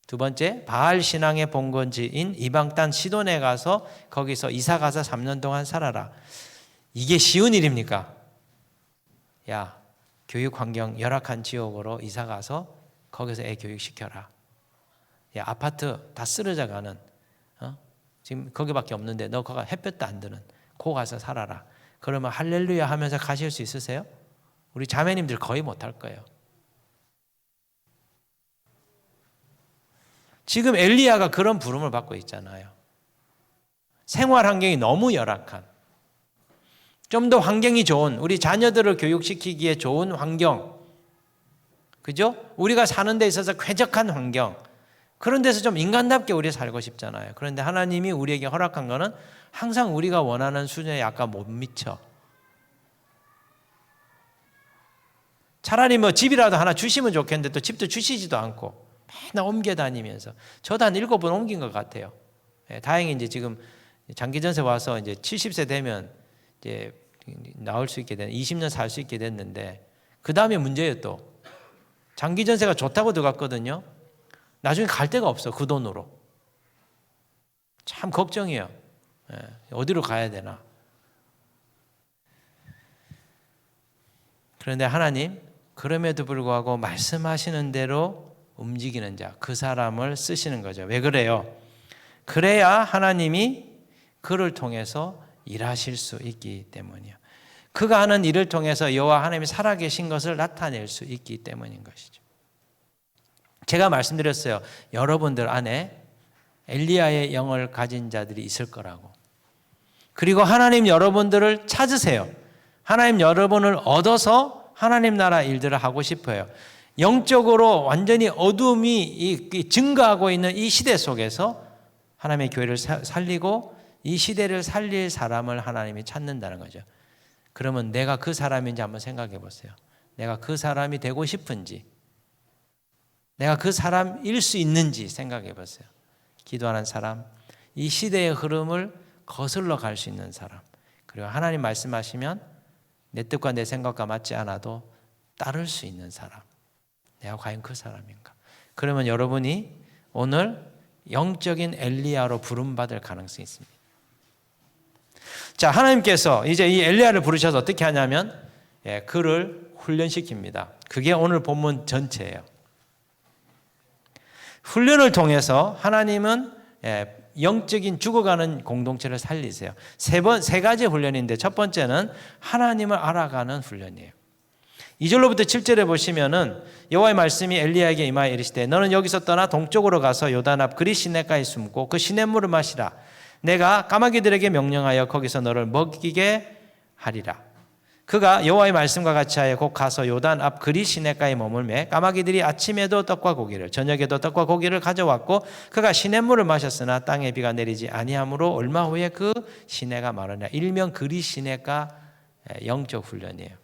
두 번째, 바알 신앙의 본건지인 이방 땅 시돈에 가서 거기서 이사 가서 3년 동안 살아라. 이게 쉬운 일입니까? 야, 교육 환경 열악한 지역으로 이사 가서 거기서 애 교육 시켜라. 야, 아파트 다 쓰러져 가는, 지금 거기밖에 없는데 너 거기 햇볕도 안 드는 고 가서 살아라. 그러면 할렐루야 하면서 가실 수 있으세요? 우리 자매님들 거의 못할 거예요. 지금 엘리야가 그런 부름을 받고 있잖아요. 생활 환경이 너무 열악한, 좀 더 환경이 좋은, 우리 자녀들을 교육시키기에 좋은 환경, 그죠? 우리가 사는 데 있어서 쾌적한 환경, 그런 데서 좀 인간답게 우리 살고 싶잖아요. 그런데 하나님이 우리에게 허락한 거는 항상 우리가 원하는 수준에 약간 못 미쳐. 차라리 뭐 집이라도 하나 주시면 좋겠는데 또 집도 주시지도 않고 맨날 옮겨 다니면서, 저도 한 7번 옮긴 것 같아요. 다행히 이제 지금 장기 전세 와서 이제 70세 되면 이제 나올 수 있게 된, 20년 살 수 있게 됐는데, 그 다음에 문제예요. 또 장기 전세가 좋다고 들어갔거든요. 나중에 갈 데가 없어. 그 돈으로. 참 걱정이에요. 어디로 가야 되나. 그런데 하나님, 그럼에도 불구하고 말씀하시는 대로 움직이는 자, 그 사람을 쓰시는 거죠. 왜 그래요? 그래야 하나님이 그를 통해서 일하실 수 있기 때문이요. 그가 하는 일을 통해서 여호와 하나님이 살아계신 것을 나타낼 수 있기 때문인 것이죠. 제가 말씀드렸어요. 여러분들 안에 엘리야의 영을 가진 자들이 있을 거라고. 그리고 하나님 여러분들을 찾으세요. 하나님 여러분을 얻어서 하나님 나라 일들을 하고 싶어요. 영적으로 완전히 어둠이 증가하고 있는 이 시대 속에서 하나님의 교회를 살리고 이 시대를 살릴 사람을 하나님이 찾는다는 거죠. 그러면 내가 그 사람인지 한번 생각해 보세요. 내가 그 사람이 되고 싶은지, 내가 그 사람일 수 있는지 생각해 보세요. 기도하는 사람, 이 시대의 흐름을 거슬러 갈 수 있는 사람, 그리고 하나님 말씀하시면 내 뜻과 내 생각과 맞지 않아도 따를 수 있는 사람, 내가 과연 그 사람인가? 그러면 여러분이 오늘 영적인 엘리야로 부름받을 가능성이 있습니다. 자, 하나님께서 이제 이 엘리야를 부르셔서 어떻게 하냐면 그를 훈련시킵니다. 그게 오늘 본문 전체예요. 훈련을 통해서 하나님은 영적인 죽어가는 공동체를 살리세요. 세 가지 훈련인데, 첫 번째는 하나님을 알아가는 훈련이에요. 2절로부터 7절에 보시면은 여호와의 말씀이 엘리야에게 임하여 이르시되 너는 여기서 떠나 동쪽으로 가서 요단 앞 그리 시내가에 숨고 그 시냇물을 마시라. 내가 까마귀들에게 명령하여 거기서 너를 먹이게 하리라. 그가 여호와의 말씀과 같이 하여 곧 가서 요단 앞 그리 시내가에 머물매 까마귀들이 아침에도 떡과 고기를 저녁에도 떡과 고기를 가져왔고 그가 시냇물을 마셨으나 땅에 비가 내리지 아니하므로 얼마 후에 그 시내가 마르냐. 일명 그리 시내가 영적 훈련이에요.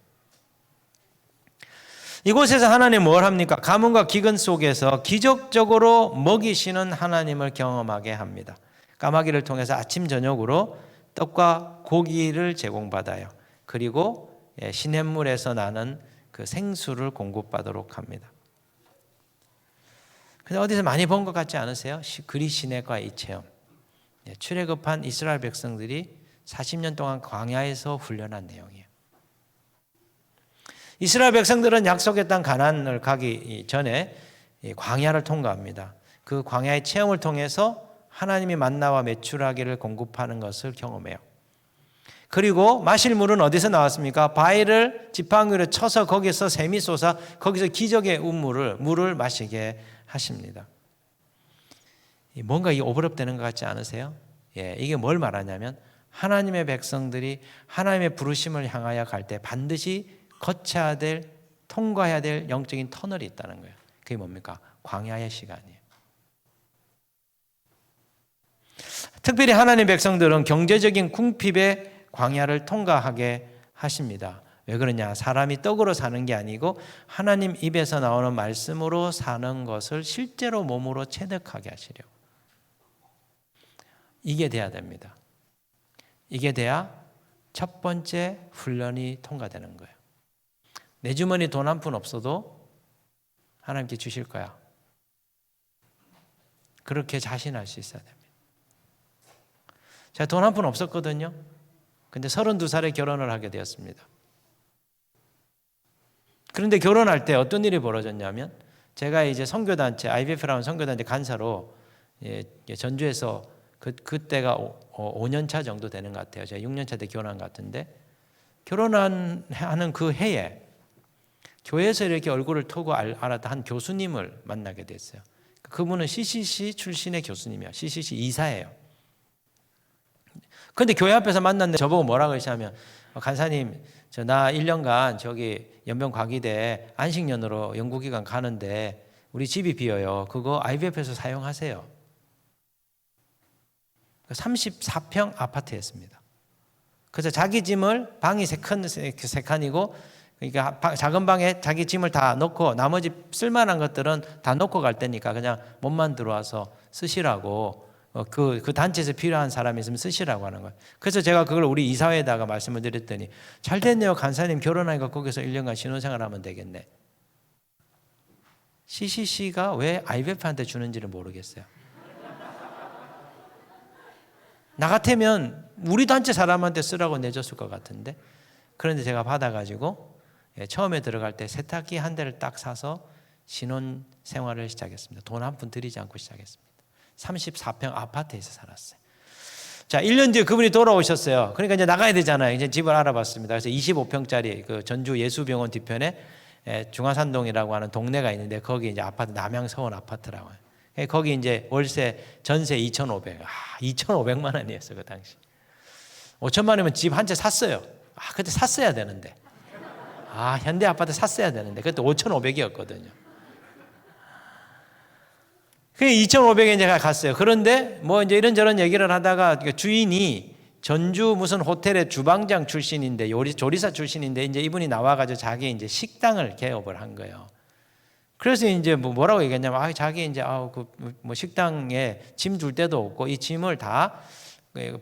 이곳에서 하나님 뭘 합니까? 가뭄과 기근 속에서 기적적으로 먹이시는 하나님을 경험하게 합니다. 까마귀를 통해서 아침 저녁으로 떡과 고기를 제공받아요. 그리고 시냇물에서 나는 그 생수를 공급받도록 합니다. 근데 어디서 많이 본 것 같지 않으세요? 그리 시내가의 이 체험. 출애굽한 이스라엘 백성들이 40년 동안 광야에서 훈련한 내용이에요. 이스라엘 백성들은 약속의 땅 가나안을 가기 전에 광야를 통과합니다. 그 광야의 체험을 통해서 하나님이 만나와 메추라기를 공급하는 것을 경험해요. 그리고 마실 물은 어디서 나왔습니까? 바위를 지팡이로 쳐서 거기서 샘이 솟아 거기서 기적의 물을 마시게 하십니다. 뭔가 이 오버랩되는 것 같지 않으세요? 이게 뭘 말하냐면 하나님의 백성들이 하나님의 부르심을 향하여 갈 때 반드시 거쳐야 될, 통과해야 될 영적인 터널이 있다는 거예요. 그게 뭡니까? 광야의 시간이에요. 특별히 하나님의 백성들은 경제적인 궁핍의 광야를 통과하게 하십니다. 왜 그러냐? 사람이 떡으로 사는 게 아니고 하나님 입에서 나오는 말씀으로 사는 것을 실제로 몸으로 체득하게 하시려고. 이게 돼야 됩니다. 이게 돼야 첫 번째 훈련이 통과되는 거예요. 내 주머니 돈 한 푼 없어도 하나님께 주실 거야. 그렇게 자신할 수 있어야 됩니다. 제가 돈 한 푼 없었거든요. 근데 32살에 결혼을 하게 되었습니다. 그런데 결혼할 때 어떤 일이 벌어졌냐면 제가 이제 선교단체, IBF라는 선교단체 간사로 전주에서 그때가 5년 차 정도 되는 것 같아요. 제가 6년 차 때 결혼한 것 같은데 결혼하는 그 해에 교회에서 이렇게 얼굴을 터고 알았던 한 교수님을 만나게 됐어요. 그분은 CCC 출신의 교수님이야. CCC 이사예요. 근데 교회 앞에서 만났는데 저보고 뭐라고 그러시냐면 간사님 나 1년간 저기 연변과기대 안식년으로 연구기간 가는데 우리 집이 비어요. 그거 IVF에서 사용하세요. 34평 아파트였습니다. 그래서 자기 짐을 방이 세 칸이고 그러니까 작은 방에 자기 짐을 다 넣고 나머지 쓸만한 것들은 다 놓고 갈 테니까 그냥 몸만 들어와서 쓰시라고 그 단체에서 필요한 사람이 있으면 쓰시라고 하는 거예요. 그래서 제가 그걸 우리 이사회에다가 말씀을 드렸더니 잘 됐네요. 간사님 결혼하니까 거기서 1년간 신혼생활하면 되겠네. CCC가 왜 IVF한테 주는지를 모르겠어요. 나 같으면 우리 단체 사람한테 쓰라고 내줬을 것 같은데 그런데 제가 받아가지고 처음에 들어갈 때 세탁기 한 대를 딱 사서 신혼 생활을 시작했습니다. 돈 한 푼 들이지 않고 시작했습니다. 34평 아파트에서 살았어요. 자, 1년 뒤에 그분이 돌아오셨어요. 그러니까 이제 나가야 되잖아요. 이제 집을 알아봤습니다. 그래서 25평짜리 그 전주 예수병원 뒤편에 중화산동이라고 하는 동네가 있는데 거기 이제 아파트 남양서원 아파트라고 해요. 거기 이제 월세 전세 2,500. 2,500만 원이었어요, 그 당시. 5천만 원이면 집 한 채 샀어요. 그때 샀어야 되는데. 현대 아파트 샀어야 되는데 그때 5,500이었거든요. 그 2,500에 이제 갔어요. 그런데 뭐 이제 이런저런 얘기를 하다가 주인이 전주 무슨 호텔의 주방장 출신인데 조리사 출신인데 이제 이분이 나와가지고 자기 이제 식당을 개업을 한 거예요. 그래서 이제 뭐라고 얘기했냐면 자기 이제 뭐 식당에 짐 둘 데도 없고 이 짐을 다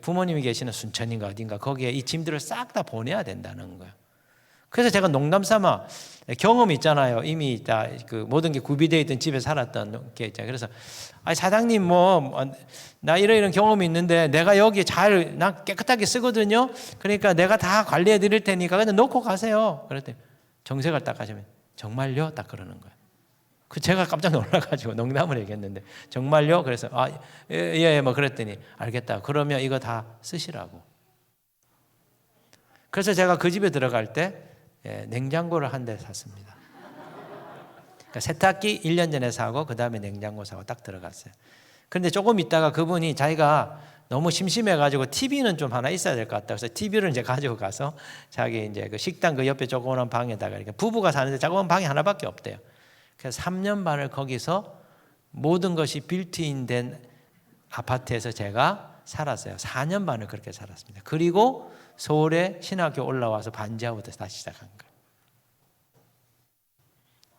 부모님이 계시는 순천인가 어딘가 거기에 이 짐들을 싹 다 보내야 된다는 거예요. 그래서 제가 농담삼아 경험이 있잖아요. 이미 다 그 모든 게 구비되어 있던 집에 살았던 게 있잖아요. 그래서 사장님 나 이런 경험이 있는데 내가 여기 난 깨끗하게 쓰거든요. 그러니까 내가 다 관리해 드릴 테니까 그냥 놓고 가세요. 그랬더니 정색을 딱 하시면 정말요? 딱 그러는 거예요. 제가 깜짝 놀라가지고 농담을 얘기했는데 정말요? 그래서 예, 뭐 그랬더니 알겠다. 그러면 이거 다 쓰시라고. 그래서 제가 그 집에 들어갈 때 냉장고를 한 대 샀습니다. 그러니까 세탁기 1년 전에 사고 그 다음에 냉장고 사고 딱 들어갔어요. 그런데 조금 있다가 그분이 자기가 너무 심심해가지고 TV는 좀 하나 있어야 될 것 같다. 그래서 TV를 이제 가지고 가서 자기 이제 그 식당 그 옆에 조그만 방에다가 이렇게 부부가 사는데 조그만 방이 하나밖에 없대요. 그래서 3년 반을 거기서 모든 것이 빌트인된 아파트에서 제가 살았어요. 4년 반을 그렇게 살았습니다. 그리고 서울에 신학교 올라와서 반지하부터 다시 시작한 거예요.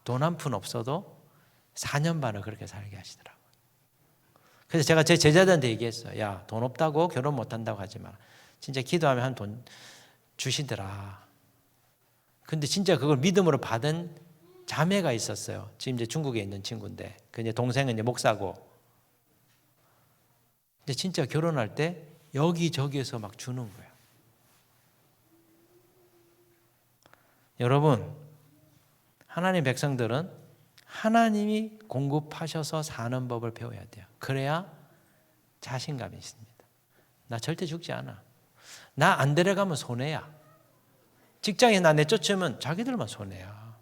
돈 한 푼 없어도 4년 반을 그렇게 살게 하시더라고요. 그래서 제가 제 제자들한테 얘기했어요. 야, 돈 없다고 결혼 못한다고 하지 마라. 진짜 기도하면 한 돈 주시더라. 근데 진짜 그걸 믿음으로 받은 자매가 있었어요. 지금 이제 중국에 있는 친구인데, 그 이제 동생은 이제 목사고. 근데 진짜 결혼할 때 여기저기에서 막 주는 거예요. 여러분, 하나님 백성들은 하나님이 공급하셔서 사는 법을 배워야 돼요. 그래야 자신감이 있습니다. 나 절대 죽지 않아. 나 안 데려가면 손해야. 직장에 나 내쫓으면 자기들만 손해야.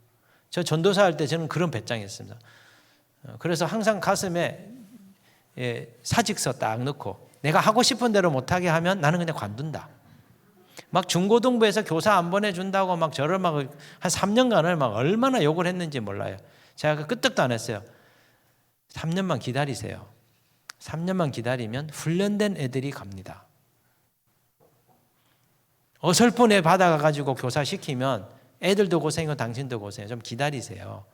저 전도사 할 때 저는 그런 배짱이었습니다. 그래서 항상 가슴에 사직서 딱 넣고 내가 하고 싶은 대로 못하게 하면 나는 그냥 관둔다. 막 중고등부에서 교사 안 보내준다고 막 저를 막 한 3년간을 막 얼마나 욕을 했는지 몰라요. 제가 그 끄떡도 안 했어요. 3년만 기다리세요. 3년만 기다리면 훈련된 애들이 갑니다. 어설픈 애 받아가지고 교사 시키면 애들도 고생이고 당신도 고생해요. 좀 기다리세요.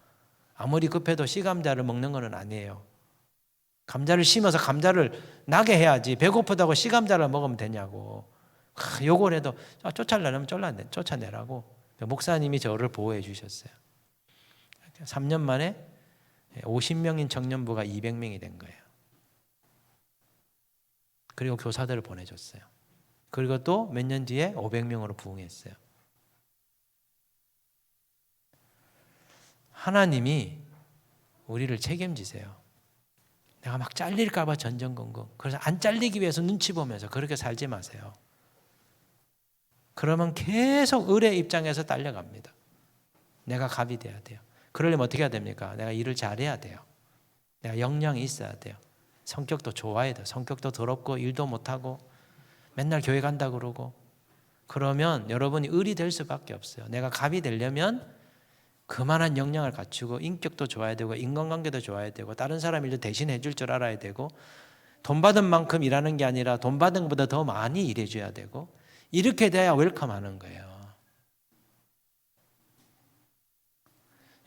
아무리 급해도 씨감자를 먹는 건 아니에요. 감자를 심어서 감자를 나게 해야지 배고프다고 씨감자를 먹으면 되냐고. 욕을 해도 쫓아내려면 쫓아내라고 목사님이 저를 보호해 주셨어요. 3년 만에 50명인 청년부가 200명이 된 거예요. 그리고 교사들을 보내줬어요. 그리고 또 몇 년 뒤에 500명으로 부흥했어요. 하나님이 우리를 책임지세요. 내가 막 잘릴까 봐 전전긍긍. 그래서 안 잘리기 위해서 눈치 보면서 그렇게 살지 마세요. 그러면 계속 을의 입장에서 딸려갑니다. 내가 갑이 돼야 돼요. 그러려면 어떻게 해야 됩니까? 내가 일을 잘해야 돼요. 내가 역량이 있어야 돼요. 성격도 좋아야 돼요. 성격도 더럽고 일도 못하고 맨날 교회 간다 그러고 그러면 여러분이 을이 될 수밖에 없어요. 내가 갑이 되려면 그만한 역량을 갖추고 인격도 좋아야 되고 인간관계도 좋아야 되고 다른 사람 일도 대신 해줄 줄 알아야 되고 돈 받은 만큼 일하는 게 아니라 돈 받은 것보다 더 많이 일해줘야 되고 이렇게 돼야 웰컴하는 거예요.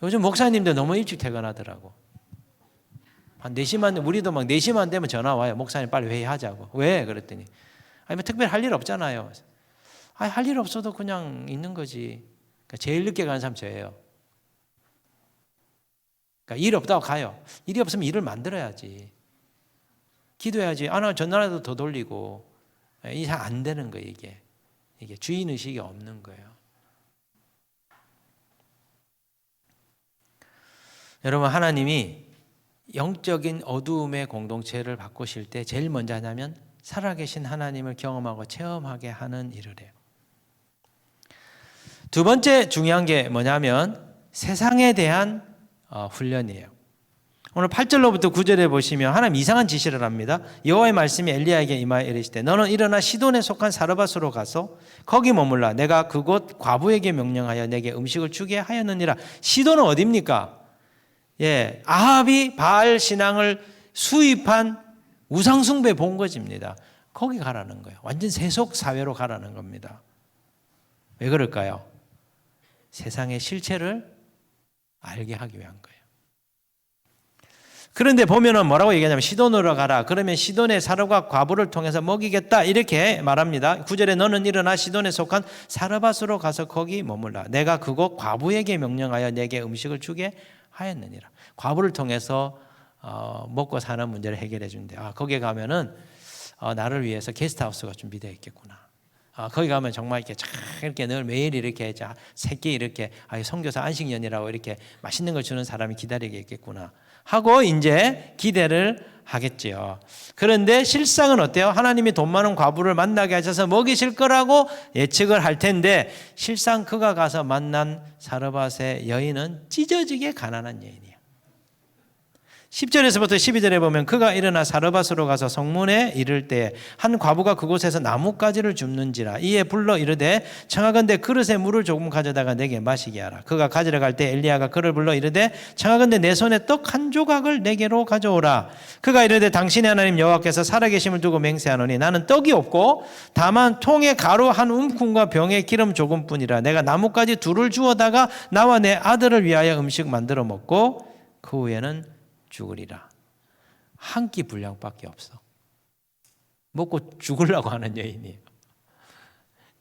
요즘 목사님들 너무 일찍 퇴근하더라고. 한 4시만, 우리도 막 4시만 되면 전화 와요. 목사님 빨리 회의하자고. 왜? 그랬더니 아니 뭐 특별히 할 일 없잖아요. 아니 할 일 없어도 그냥 있는 거지. 그러니까 제일 늦게 가는 사람 저예요. 그러니까 일 없다고 가요. 일이 없으면 일을 만들어야지. 기도해야지. 나 전화라도 더 돌리고. 이상 안 되는 거예요, 이게. 이게 주인의식이 없는 거예요. 여러분, 하나님이 영적인 어두움의 공동체를 바꾸실 때 제일 먼저 하냐면 살아계신 하나님을 경험하고 체험하게 하는 일을 해요. 두 번째 중요한 게 뭐냐면 세상에 대한 훈련이에요. 오늘 8절로부터 9절에 보시면 하나님 이상한 지시를 합니다. 여호와의 말씀이 엘리야에게 임하여 이르시되 너는 일어나 시돈에 속한 사르밧으로 가서 거기 머물라. 내가 그곳 과부에게 명령하여 내게 음식을 주게 하였느니라. 시돈은 어디입니까? 아합이 바알 신앙을 수입한 우상숭배 본거지입니다. 거기 가라는 거예요. 완전 세속 사회로 가라는 겁니다. 왜 그럴까요? 세상의 실체를 알게 하기 위한 거예요. 그런데 보면은 뭐라고 얘기하냐면 시돈으로 가라. 그러면 시돈의 사르밧 과부를 통해서 먹이겠다 이렇게 말합니다. 9절에 너는 일어나 시돈에 속한 사르밧으로 가서 거기 머물라. 내가 그곳 과부에게 명령하여 내게 음식을 주게 하였느니라. 과부를 통해서 먹고 사는 문제를 해결해 준대. 거기에 가면은 나를 위해서 게스트하우스가 준비되어 있겠구나. 거기 가면 정말 이렇게 늘 매일 이렇게 새끼 이렇게 선교사 안식년이라고 이렇게 맛있는 걸 주는 사람이 기다리게 있겠구나 하고 이제 기대를 하겠지요. 그런데 실상은 어때요? 하나님이 돈 많은 과부를 만나게 하셔서 먹이실 거라고 예측을 할 텐데 실상 그가 가서 만난 사르밧의 여인은 찢어지게 가난한 여인이에요. 10절에서부터 12절에 보면 그가 일어나 사르밧으로 가서 성문에 이를 때 한 과부가 그곳에서 나뭇가지를 줍는지라. 이에 불러 이르되 청하건대 그릇에 물을 조금 가져다가 내게 마시게 하라. 그가 가지러 갈 때 엘리야가 그를 불러 이르되 청하건대 내 손에 떡 한 조각을 내게로 가져오라. 그가 이르되 당신의 하나님 여호와께서 살아계심을 두고 맹세하노니 나는 떡이 없고 다만 통에 가루 한 움큼과 병에 기름 조금뿐이라. 내가 나뭇가지 둘을 주워다가 나와 내 아들을 위하여 음식 만들어 먹고 그 후에는 죽으리라. 한 끼 분량밖에 없어. 먹고 죽으려고 하는 여인이에요.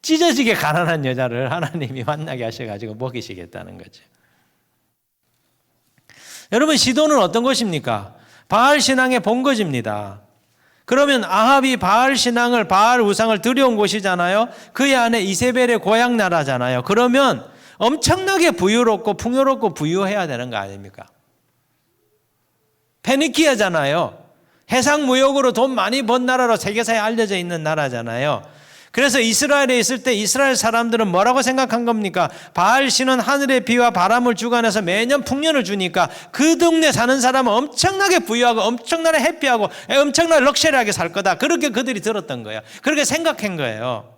찢어지게 가난한 여자를 하나님이 만나게 하셔가지고 먹이시겠다는 거죠. 여러분 시돈은 어떤 것입니까? 바알 신앙의 본거지입니다. 그러면 아합이 바알 신앙을 바알 우상을 들여온 곳이잖아요. 그의 안에 이세벨의 고향 나라잖아요. 그러면 엄청나게 부유롭고 풍요롭고 부유해야 되는 거 아닙니까? 페니키아잖아요. 해상무역으로 돈 많이 번 나라로 세계사에 알려져 있는 나라잖아요. 그래서 이스라엘에 있을 때 이스라엘 사람들은 뭐라고 생각한 겁니까? 바알 신은 하늘의 비와 바람을 주관해서 매년 풍년을 주니까 그 동네 사는 사람은 엄청나게 부유하고 엄청나게 해피하고 엄청나게 럭셔리하게 살 거다. 그렇게 그들이 들었던 거예요. 그렇게 생각한 거예요.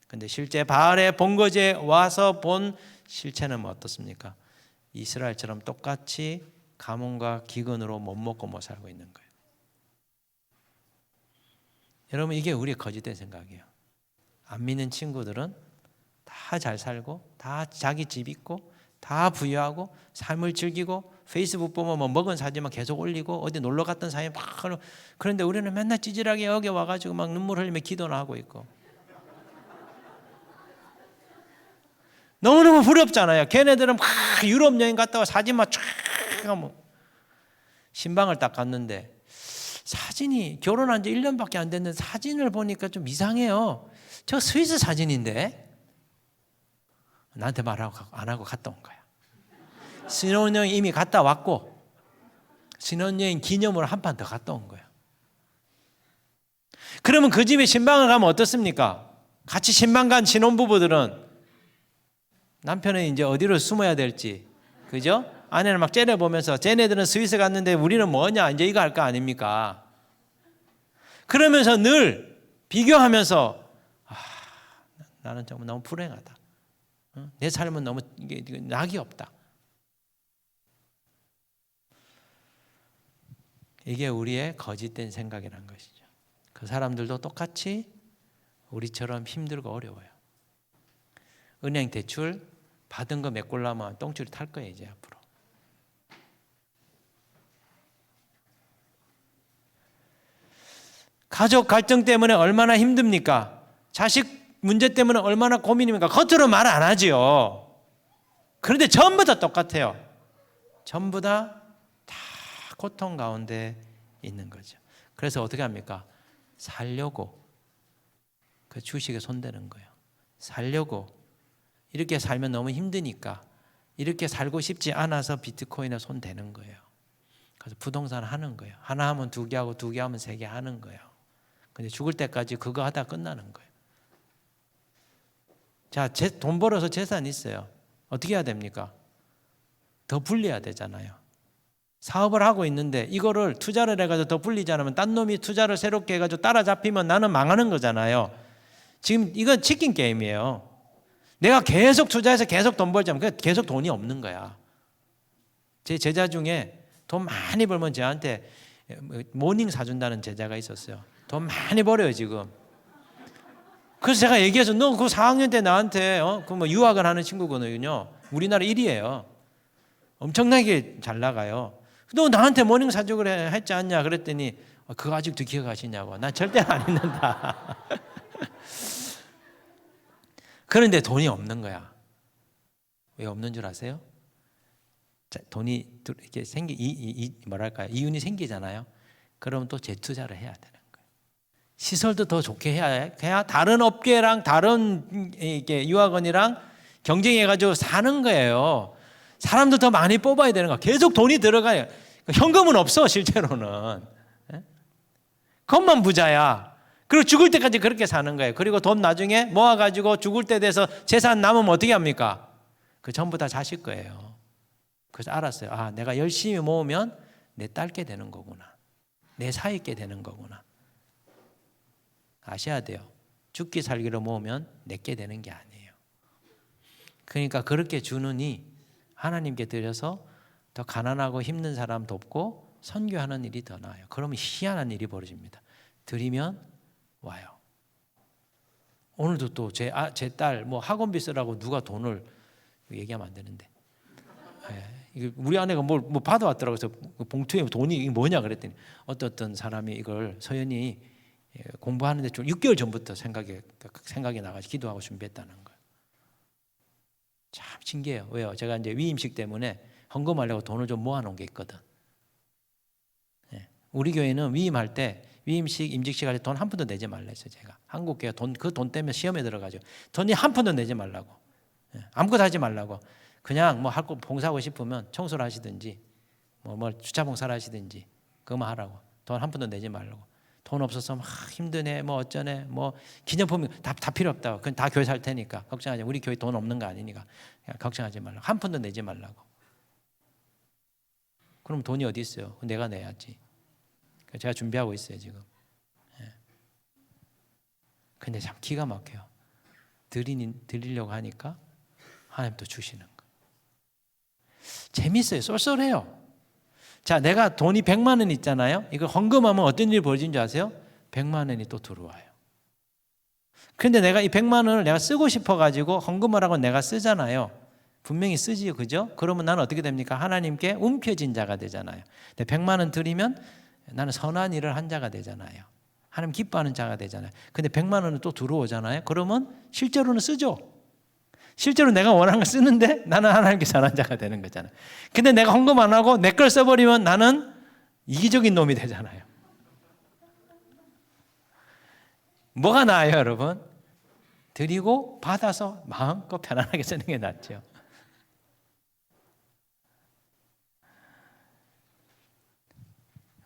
근데 실제 바알의 본거지에 와서 본 실체는 어떻습니까? 이스라엘처럼 똑같이 가뭄과 기근으로 못 먹고 못 살고 있는 거예요. 여러분 이게 우리의 거짓된 생각이에요. 안 믿는 친구들은 다 잘 살고 다 자기 집 있고 다 부유하고 삶을 즐기고 페이스북 보면 뭐 먹은 사진만 계속 올리고 어디 놀러 갔던 사진 막 그런데 우리는 맨날 찌질하게 여기 와가지고 막 눈물 흘리며 기도나 하고 있고 너무너무 부럽잖아요. 걔네들은 막 유럽 여행 갔다 와 사진만 쫙 하고 신방을 딱 갔는데 사진이 결혼한 지 1년밖에 안 됐는데 사진을 보니까 좀 이상해요. 저 스위스 사진인데 나한테 말하고 안 하고 갔다 온 거야. 신혼여행 이미 갔다 왔고 신혼여행 기념으로 한 판 더 갔다 온 거야. 그러면 그 집에 신방을 가면 어떻습니까? 같이 신방 간 신혼부부들은 남편은 이제 어디로 숨어야 될지 그죠? 아내를 막 째려보면서 쟤네들은 스위스 갔는데 우리는 뭐냐 이제 이거 할 거 아닙니까? 그러면서 늘 비교하면서 나는 정말 너무 불행하다. 내 삶은 너무 낙이 없다. 이게 우리의 거짓된 생각이라는 것이죠. 그 사람들도 똑같이 우리처럼 힘들고 어려워요. 은행 대출 받은 거 메꿀라면 똥줄이 탈 거예요, 이제 앞으로. 가족 갈등 때문에 얼마나 힘듭니까? 자식 문제 때문에 얼마나 고민입니까? 겉으로 말 안 하지요. 그런데 전부 다 똑같아요. 전부 다 고통 가운데 있는 거죠. 그래서 어떻게 합니까? 살려고 그 주식에 손대는 거예요. 살려고 이렇게 살면 너무 힘드니까 이렇게 살고 싶지 않아서 비트코인에 손대는 거예요. 그래서 부동산 하는 거예요. 하나 하면 2개 하고 2개 하면 3개 하는 거예요. 근데 죽을 때까지 그거 하다 끝나는 거예요. 자, 돈 벌어서 재산 있어요. 어떻게 해야 됩니까? 더 불려야 되잖아요. 사업을 하고 있는데 이거를 투자를 해가지고 더 불리지 않으면 딴 놈이 투자를 새롭게 해가지고 따라잡히면 나는 망하는 거잖아요. 지금 이건 치킨 게임이에요. 내가 계속 투자해서 계속 돈 벌자면 계속 돈이 없는 거야. 제 제자 중에 돈 많이 벌면 저한테 모닝 사준다는 제자가 있었어요. 돈 많이 벌어요 지금. 그래서 제가 얘기해서 너 그 4학년 때 나한테 그 뭐 유학을 하는 친구거든요. 우리나라 1위예요. 엄청나게 잘 나가요. 너 나한테 모닝 사주기로 했지 않냐 그랬더니 그거 아직도 기억하시냐고. 난 절대 안 했는다. 그런데 돈이 없는 거야. 왜 없는 줄 아세요? 자, 돈이 이렇게 뭐랄까요? 이윤이 생기잖아요. 그러면 또 재투자를 해야 되는 거예요. 시설도 더 좋게 해야 다른 업계랑 다른 이게 유학원이랑 경쟁해가지고 사는 거예요. 사람도 더 많이 뽑아야 되는 거야. 계속 돈이 들어가요. 현금은 없어 실제로는. 그것만 부자야. 그리고 죽을 때까지 그렇게 사는 거예요. 그리고 돈 나중에 모아가지고 죽을 때 돼서 재산 남으면 어떻게 합니까? 그 전부 다 자식 거예요. 그래서 알았어요. 아, 내가 열심히 모으면 내 딸게 되는 거구나. 내 사위게 되는 거구나. 아셔야 돼요. 죽기 살기로 모으면 내게 되는 게 아니에요. 그러니까 그렇게 주느니 하나님께 드려서 더 가난하고 힘든 사람 돕고 선교하는 일이 더 나아요. 그러면 희한한 일이 벌어집니다. 드리면 와요. 오늘도 또 제 딸 뭐 학원비 쓰라고 누가 돈을 얘기하면 안 되는데 우리 아내가 뭐 받아왔더라고요. 그래서 봉투에 돈이 이게 뭐냐 그랬더니 어떤 사람이 이걸 서연이 공부하는데 좀 6개월 전부터 생각이 나가지고 기도하고 준비했다는 거예요. 참 신기해요. 왜요? 제가 이제 위임식 때문에 헌금하려고 돈을 좀 모아놓은 게 있거든. 우리 교회는 위임할 때 위임식, 임직식 할 때 돈 한 푼도 내지 말라 했어요. 제가 한국 교회 그 돈 때문에 시험에 들어가죠. 돈이 한 푼도 내지 말라고. 아무것도 하지 말라고. 그냥 뭐 할 거 봉사하고 싶으면 청소를 하시든지 뭐 주차 봉사를 하시든지 그거만 하라고. 돈 한 푼도 내지 말라고. 돈 없어서 막 힘드네 뭐 어쩌네 뭐 기념품이 다 필요 없다고. 그건 다 교회 살 테니까 걱정하지. 우리 교회 돈 없는 거 아니니까 걱정하지 말라고. 한 푼도 내지 말라고. 그럼 돈이 어디 있어요? 내가 내야지. 제가 준비하고 있어요 지금. 근데 참 기가 막혀요. 드리려고 하니까 하나님 또 주시는 거. 재밌어요. 쏠쏠해요. 자, 내가 돈이 100만 원 있잖아요. 이거 헌금하면 어떤 일이 벌어진 줄 아세요? 100만 원이 또 들어와요. 그런데 내가 이 100만 원을 내가 쓰고 싶어가지고 헌금하라고 내가 쓰잖아요. 분명히 쓰지요, 그죠? 그러면 나는 어떻게 됩니까? 하나님께 움켜진 자가 되잖아요. 근데 100만 원 드리면 나는 선한 일을 한 자가 되잖아요. 하나님 기뻐하는 자가 되잖아요. 근데 100만 원은 또 들어오잖아요. 그러면 실제로는 쓰죠. 실제로 내가 원하는 걸 쓰는데 나는 하나님께 선한 자가 되는 거잖아요. 근데 내가 헌금 안 하고 내 걸 써버리면 나는 이기적인 놈이 되잖아요. 뭐가 나아요, 여러분? 드리고 받아서 마음껏 편안하게 쓰는 게 낫죠.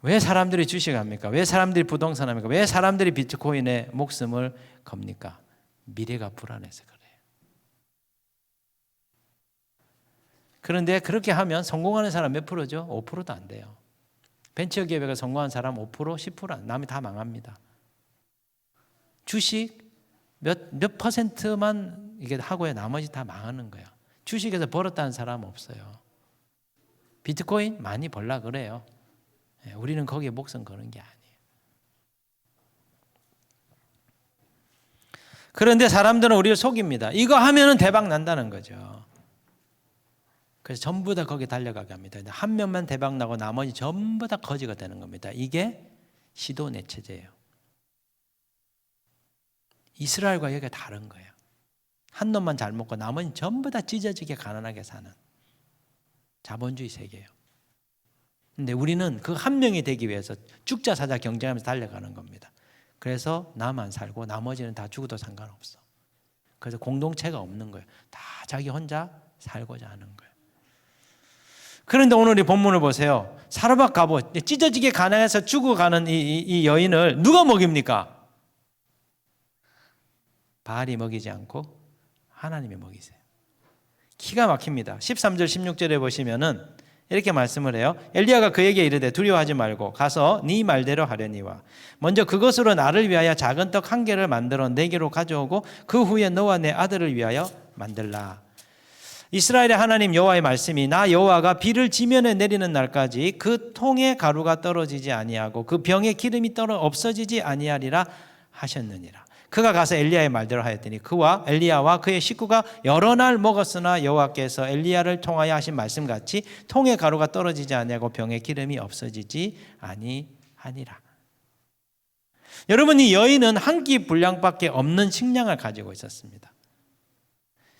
왜 사람들이 주식합니까? 왜 사람들이 부동산 합니까? 왜 사람들이 비트코인에 목숨을 겁니까? 미래가 불안해서 그래요. 그런데 그렇게 하면 성공하는 사람 몇 프로죠? 5%도 안 돼요. 벤처기업에 성공한 사람 5%, 10% 남이 다 망합니다. 주식 몇 퍼센트만 이게 하고요. 나머지 다 망하는 거예요. 주식에서 벌었다는 사람 없어요. 비트코인 많이 벌라 그래요. 우리는 거기에 목숨 거는 게 아니에요. 그런데 사람들은 우리를 속입니다. 이거 하면은 대박 난다는 거죠. 그래서 전부 다 거기에 달려가게 합니다. 한 명만 대박 나고 나머지 전부 다 거지가 되는 겁니다. 이게 시도내체제예요. 이스라엘과 여기가 다른 거예요. 한 놈만 잘 먹고 나머지 전부 다 찢어지게 가난하게 사는 자본주의 세계예요. 근데 우리는 그 한 명이 되기 위해서 죽자 사자 경쟁하면서 달려가는 겁니다. 그래서 나만 살고 나머지는 다 죽어도 상관없어. 그래서 공동체가 없는 거예요. 다 자기 혼자 살고자 하는 거예요. 그런데 오늘 이 본문을 보세요. 사르밧 갑옷, 찢어지게 가난해서 죽어가는 이 여인을 누가 먹입니까? 바알이 먹이지 않고 하나님이 먹이세요. 기가 막힙니다. 13절 16절에 보시면은 이렇게 말씀을 해요. 엘리야가 그에게 이르되 두려워하지 말고 가서 네 말대로 하려니와 먼저 그것으로 나를 위하여 작은 떡 한 개를 만들어 내게로 가져오고 그 후에 너와 내 아들을 위하여 만들라. 이스라엘의 하나님 여호와의 말씀이 나 여호와가 비를 지면에 내리는 날까지 그 통에 가루가 떨어지지 아니하고 그 병에 기름이 없어지지 아니하리라 하셨느니라. 그가 가서 엘리야의 말대로 하였더니 그와 엘리야와 그의 식구가 여러 날 먹었으나 여호와께서 엘리야를 통하여 하신 말씀같이 통에 가루가 떨어지지 아니하고 병에 기름이 없어지지 아니하니라. 여러분, 이 여인은 한 끼 분량밖에 없는 식량을 가지고 있었습니다.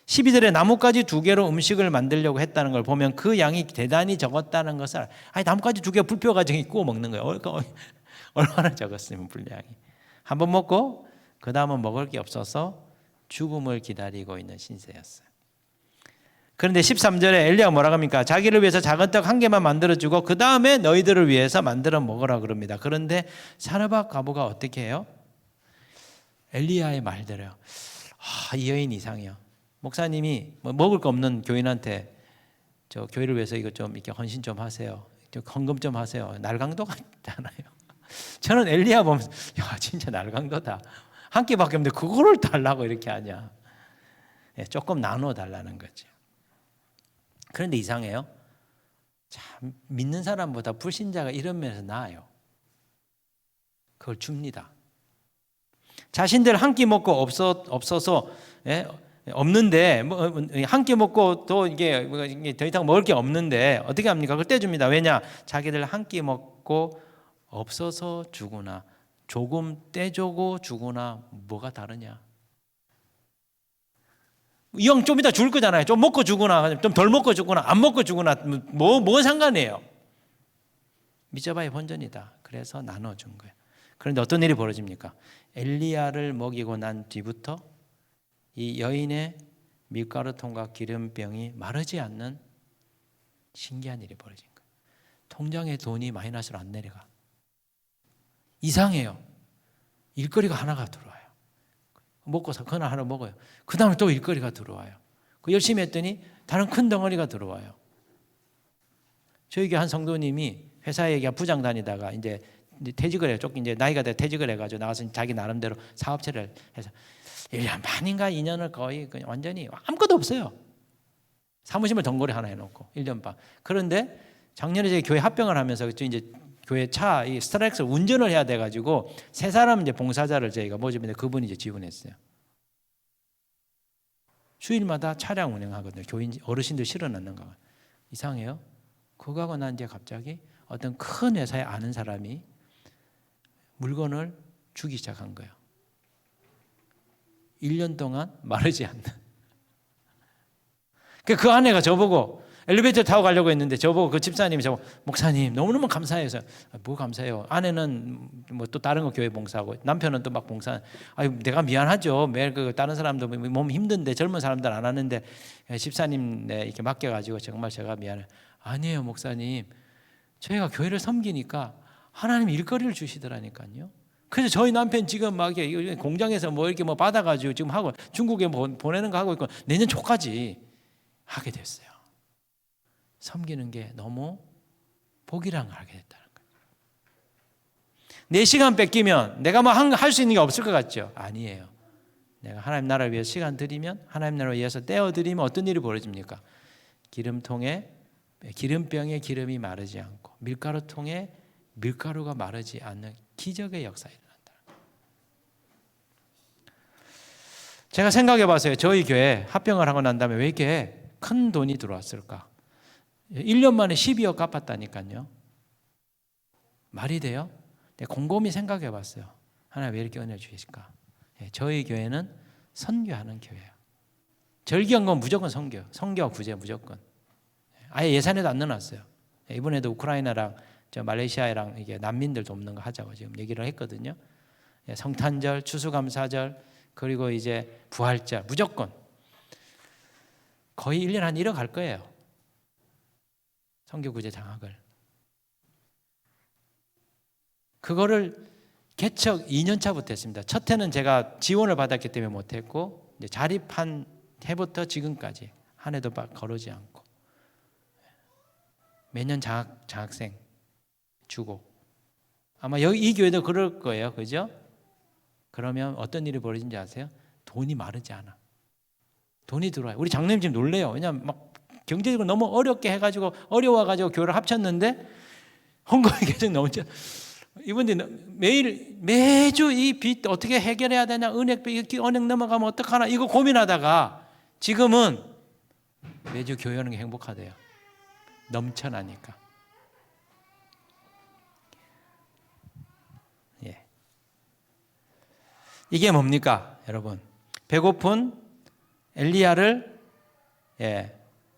12절에 나뭇가지 2개로 음식을 만들려고 했다는 걸 보면 그 양이 대단히 적었다는 것을 나뭇가지 2개 불펴가지고 구워 먹는 거예요. 얼마나 적었으면 분량이. 한번 먹고 그 다음은 먹을 게 없어서 죽음을 기다리고 있는 신세였어요. 그런데 13절에 엘리야가 뭐라고 합니까? 자기를 위해서 작은 떡 한 개만 만들어주고 그 다음에 너희들을 위해서 만들어 먹으라 그럽니다. 그런데 사르밧 과부가 어떻게 해요? 엘리야의 말대로요. 이 여인 이상해요. 목사님이 먹을 거 없는 교인한테 저 교회를 위해서 이거 좀 이렇게 헌신 좀 하세요. 헌금 좀 하세요. 날강도 같잖아요. 저는 엘리야 보면서 야 진짜 날강도다. 한 끼밖에 없는데 그거를 달라고 이렇게 하냐. 조금 나눠 달라는 거죠. 그런데 이상해요. 참 믿는 사람보다 불신자가 이런 면에서 나아요. 그걸 줍니다. 자신들 한 끼 먹고 없어서 없는데 한 끼 먹고 또 이게 더 이상 먹을 게 없는데 어떻게 합니까? 그걸 떼줍니다. 왜냐? 자기들 한 끼 먹고 없어서 주거나 조금 떼주고 주거나 뭐가 다르냐? 이왕 좀 이따 줄 거잖아요. 좀 먹고 주거나 좀 덜 먹고 주거나 안 먹고 주거나 뭐 상관이에요? 믿어봐야 본전이다. 그래서 나눠준 거예요. 그런데 어떤 일이 벌어집니까? 엘리야를 먹이고 난 뒤부터 이 여인의 밀가루통과 기름병이 마르지 않는 신기한 일이 벌어진 거예요. 통장에 돈이 마이너스로 안 내려가. 이상해요. 일거리가 하나가 들어와요. 먹고서 그날 하나 먹어요. 그 다음에 또 일거리가 들어와요. 열심히 했더니 다른 큰 덩어리가 들어와요. 저희 교회 한 성도님이 회사에 부장 다니다가 이제 퇴직을 해요. 조금 이제 나이가 돼 퇴직을 해가지고 나가서 자기 나름대로 사업체를 해서 1년 반인가 2년을 거의 그냥 완전히 아무것도 없어요. 사무실을 덩거리 하나 해놓고 1년 반. 그런데 작년에 저희 교회 합병을 하면서 이제 교회 차 이 스트라이크를 운전을 해야 돼가지고 세 사람 이제 봉사자를 저희가 모집했는데 그분이 이제 지원했어요. 주일마다 차량 운행하거든요. 교인 어르신들 실어넣는 거. 이상해요. 그거 하고 난 이제 갑자기 어떤 큰 회사에 아는 사람이 물건을 주기 시작한 거예요. 1년 동안 마르지 않는. 그 아내가 저보고 엘리베이터 타고 가려고 했는데 저보고 그 집사님이 저보고 목사님 너무너무 감사해요. 뭐 감사해요. 아내는 뭐 또 다른 거 교회 봉사하고 남편은 또 막 봉사. 내가 미안하죠. 매일 그 다른 사람도 몸 힘든데 젊은 사람들 안 하는데 집사님 이렇게 맡겨가지고 정말 제가 미안해요. 아니에요 목사님. 저희가 교회를 섬기니까 하나님 일거리를 주시더라니까요. 그래서 저희 남편 지금 막 공장에서 뭐 이렇게 뭐 받아가지고 지금 하고 중국에 보내는 거 하고 있고 내년 초까지 하게 됐어요. 섬기는 게 너무 복이라는 걸 알게 됐다는 거예요. 내 시간 뺏기면 내가 뭐 할 수 있는 게 없을 것 같죠? 아니에요. 내가 하나님 나라를 위해서 시간 들이면, 하나님 나라를 위해서 떼어드리면 어떤 일이 벌어집니까? 기름병에 기름이 마르지 않고 밀가루통에 밀가루가 마르지 않는 기적의 역사가 일어난다. 제가 생각해 봤어요. 저희 교회 합병을 하고 난 다음에 왜 이렇게 큰 돈이 들어왔을까? 1년 만에 12억 갚았다니까요. 말이 돼요? 곰곰이 생각해 봤어요. 하나님 왜 이렇게 은혜 주실까? 저희 교회는 선교하는 교회예요. 절기연금 무조건 선교 구제 무조건. 아예 예산에도 안 넣어놨어요. 이번에도 우크라이나랑 말레이시아랑 이게 난민들 돕는 거 하자고 지금 얘기를 했거든요. 성탄절, 추수감사절, 그리고 이제 부활절 무조건 거의 1년 한 1억 할 거예요. 선교 구제 장학을. 그거를 개척 2년 차부터 했습니다. 첫 해는 제가 지원을 받았기 때문에 못했고 이제 자립한 해부터 지금까지 한 해도 거르지 않고 매년 장학생 주고 아마 이 교회도 그럴 거예요. 그죠? 그러면 어떤 일이 벌어진지 아세요? 돈이 마르지 않아. 돈이 들어와요. 우리 장로님 지금 놀래요. 왜냐하면 막 경제적으로 너무 어렵게 해가지고 어려워가지고 교회를 합쳤는데 헌금이 계속 넘쳐. 이분들이 매주 이 빚 어떻게 해결해야 되냐, 은행 넘어가면 어떡하나 이거 고민하다가 지금은 매주 교회 오는 게 행복하대요. 넘쳐나니까. 예. 이게 뭡니까, 여러분? 배고픈 엘리야를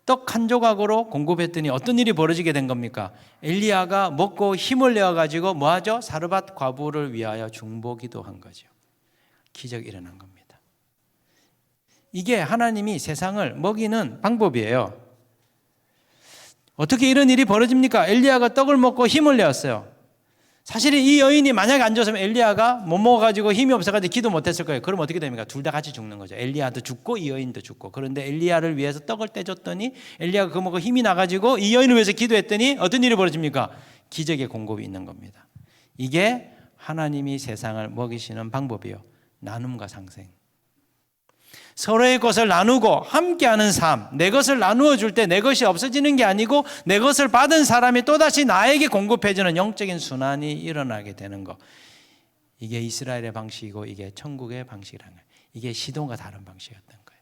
떡 한 조각으로 공급했더니 어떤 일이 벌어지게 된 겁니까? 엘리야가 먹고 힘을 내어가지고 뭐하죠? 사르밧 과부를 위하여 중보기도 한 거죠. 기적이 일어난 겁니다. 이게 하나님이 세상을 먹이는 방법이에요. 어떻게 이런 일이 벌어집니까? 엘리야가 떡을 먹고 힘을 내었어요. 사실 이 여인이 만약에 안 줬으면 엘리야가 못 먹어가지고 힘이 없어가지고 기도 못했을 거예요. 그럼 어떻게 됩니까? 둘 다 같이 죽는 거죠. 엘리야도 죽고 이 여인도 죽고. 그런데 엘리야를 위해서 떡을 떼줬더니 엘리야가 그거 먹고 힘이 나가지고 이 여인을 위해서 기도했더니 어떤 일이 벌어집니까? 기적의 공급이 있는 겁니다. 이게 하나님이 세상을 먹이시는 방법이요. 나눔과 상생. 서로의 것을 나누고 함께하는 삶. 내 것을 나누어 줄 때 내 것이 없어지는 게 아니고 내 것을 받은 사람이 또다시 나에게 공급해주는 영적인 순환이 일어나게 되는 거. 이게 이스라엘의 방식이고 이게 천국의 방식이라는 거예요. 이게 시돈과 다른 방식이었던 거예요.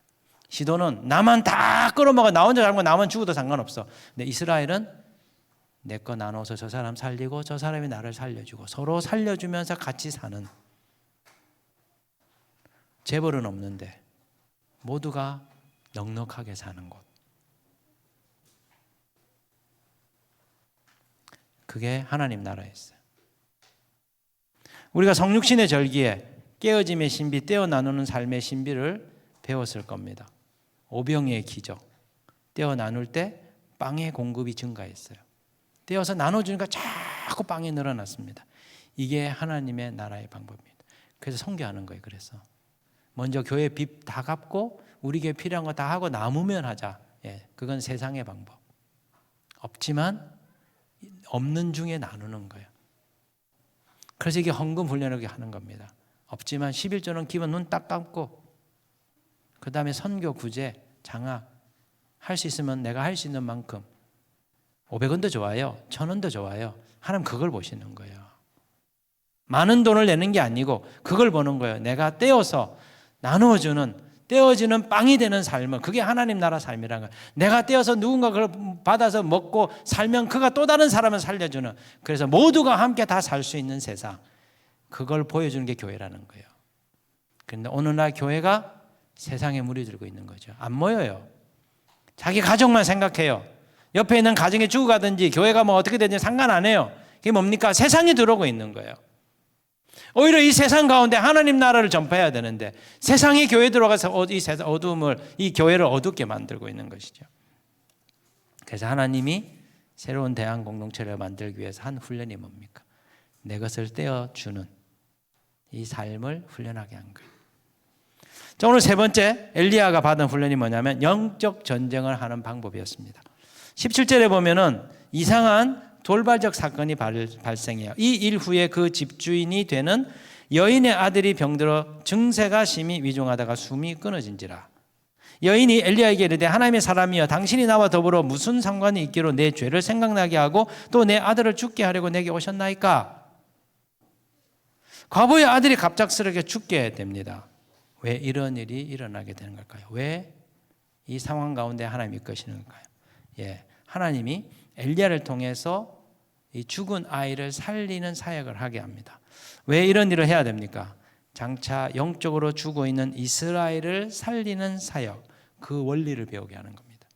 시돈은 나만 다 끌어먹어. 나 혼자 살고 나만 죽어도 상관없어. 근데 이스라엘은 내 거 나눠서 저 사람 살리고 저 사람이 나를 살려주고 서로 살려주면서 같이 사는. 재벌은 없는데 모두가 넉넉하게 사는 곳. 그게 하나님 나라였어요. 우리가 성육신의 절기에 깨어짐의 신비, 떼어 나누는 삶의 신비를 배웠을 겁니다. 오병이의 기적. 떼어 나눌 때 빵의 공급이 증가했어요. 떼어서 나눠주니까 자꾸 빵이 늘어났습니다. 이게 하나님의 나라의 방법입니다. 그래서 선교하는 거예요. 그래서 먼저 교회 빚 다 갚고 우리에게 필요한 거 다 하고 남으면 하자. 그건 세상의 방법. 없지만 없는 중에 나누는 거예요. 그래서 이게 헌금 훈련을 하는 겁니다. 없지만 11조는 기본 눈 딱 감고 그 다음에 선교, 구제, 장학 할 수 있으면 내가 할 수 있는 만큼 500원도 좋아요. 1000원도 좋아요. 하나님 그걸 보시는 거예요. 많은 돈을 내는 게 아니고 그걸 보는 거예요. 내가 떼어서 나누어주는 떼어지는 빵이 되는 삶은 그게 하나님 나라 삶이라는 거예요. 내가 떼어서 누군가 그걸 받아서 먹고 살면 그가 또 다른 사람을 살려주는, 그래서 모두가 함께 다 살 수 있는 세상, 그걸 보여주는 게 교회라는 거예요. 그런데 오늘날 교회가 세상에 무리들고 있는 거죠. 안 모여요. 자기 가족만 생각해요. 옆에 있는 가정이 죽어가든지 교회가 뭐 어떻게 되든지 상관 안 해요. 그게 뭡니까? 세상이 들어오고 있는 거예요. 오히려 이 세상 가운데 하나님 나라를 전파해야 되는데 세상이 교회에 들어가서 이 세상 어두움을, 이 교회를 어둡게 만들고 있는 것이죠. 그래서 하나님이 새로운 대한 공동체를 만들기 위해서 한 훈련이 뭡니까? 내 것을 떼어주는 이 삶을 훈련하게 한 거예요. 자, 오늘 세 번째 엘리야가 받은 훈련이 뭐냐면 영적 전쟁을 하는 방법이었습니다. 17절에 보면은 이상한 돌발적 사건이 발생해요. 이 일 후에 그 집주인이 되는 여인의 아들이 병들어 증세가 심히 위중하다가 숨이 끊어진지라. 여인이 엘리야에게 이르되 하나님의 사람이여 당신이 나와 더불어 무슨 상관이 있기로 내 죄를 생각나게 하고 또 내 아들을 죽게 하려고 내게 오셨나이까? 과부의 아들이 갑작스럽게 죽게 됩니다. 왜 이런 일이 일어나게 되는 걸까요? 왜 이 상황 가운데 하나님이 이끄시는 걸까요? 하나님이 엘리야를 통해서 이 죽은 아이를 살리는 사역을 하게 합니다. 왜 이런 일을 해야 됩니까? 장차 영적으로 죽어 있는 이스라엘을 살리는 사역, 그 원리를 배우게 하는 겁니다.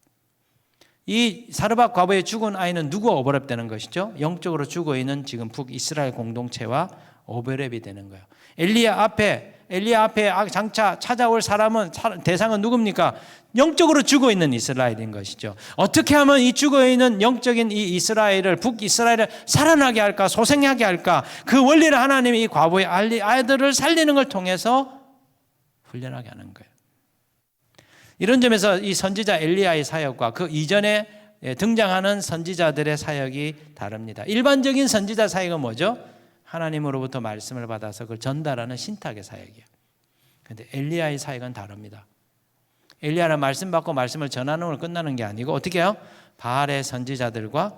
이 사르밧 과부의 죽은 아이는 누구와 오버랩되는 것이죠? 영적으로 죽어 있는 지금 북이스라엘 공동체와 오버랩이 되는 거예요. 엘리야 앞에 장차 찾아올 대상은 누굽니까? 영적으로 죽어 있는 이스라엘인 것이죠. 어떻게 하면 이 죽어 있는 영적인 이 이스라엘을, 북이스라엘을 살아나게 할까, 소생하게 할까? 그 원리를 하나님이 이 과부의 아이들을 살리는 걸 통해서 훈련하게 하는 거예요. 이런 점에서 이 선지자 엘리야의 사역과 그 이전에 등장하는 선지자들의 사역이 다릅니다. 일반적인 선지자 사역은 뭐죠? 하나님으로부터 말씀을 받아서 그걸 전달하는 신탁의 사역이에요. 그런데 엘리야의 사역은 다릅니다. 엘리야는 말씀 받고 말씀을 전하는 걸 끝나는 게 아니고 어떻게 해요? 바알의 선지자들과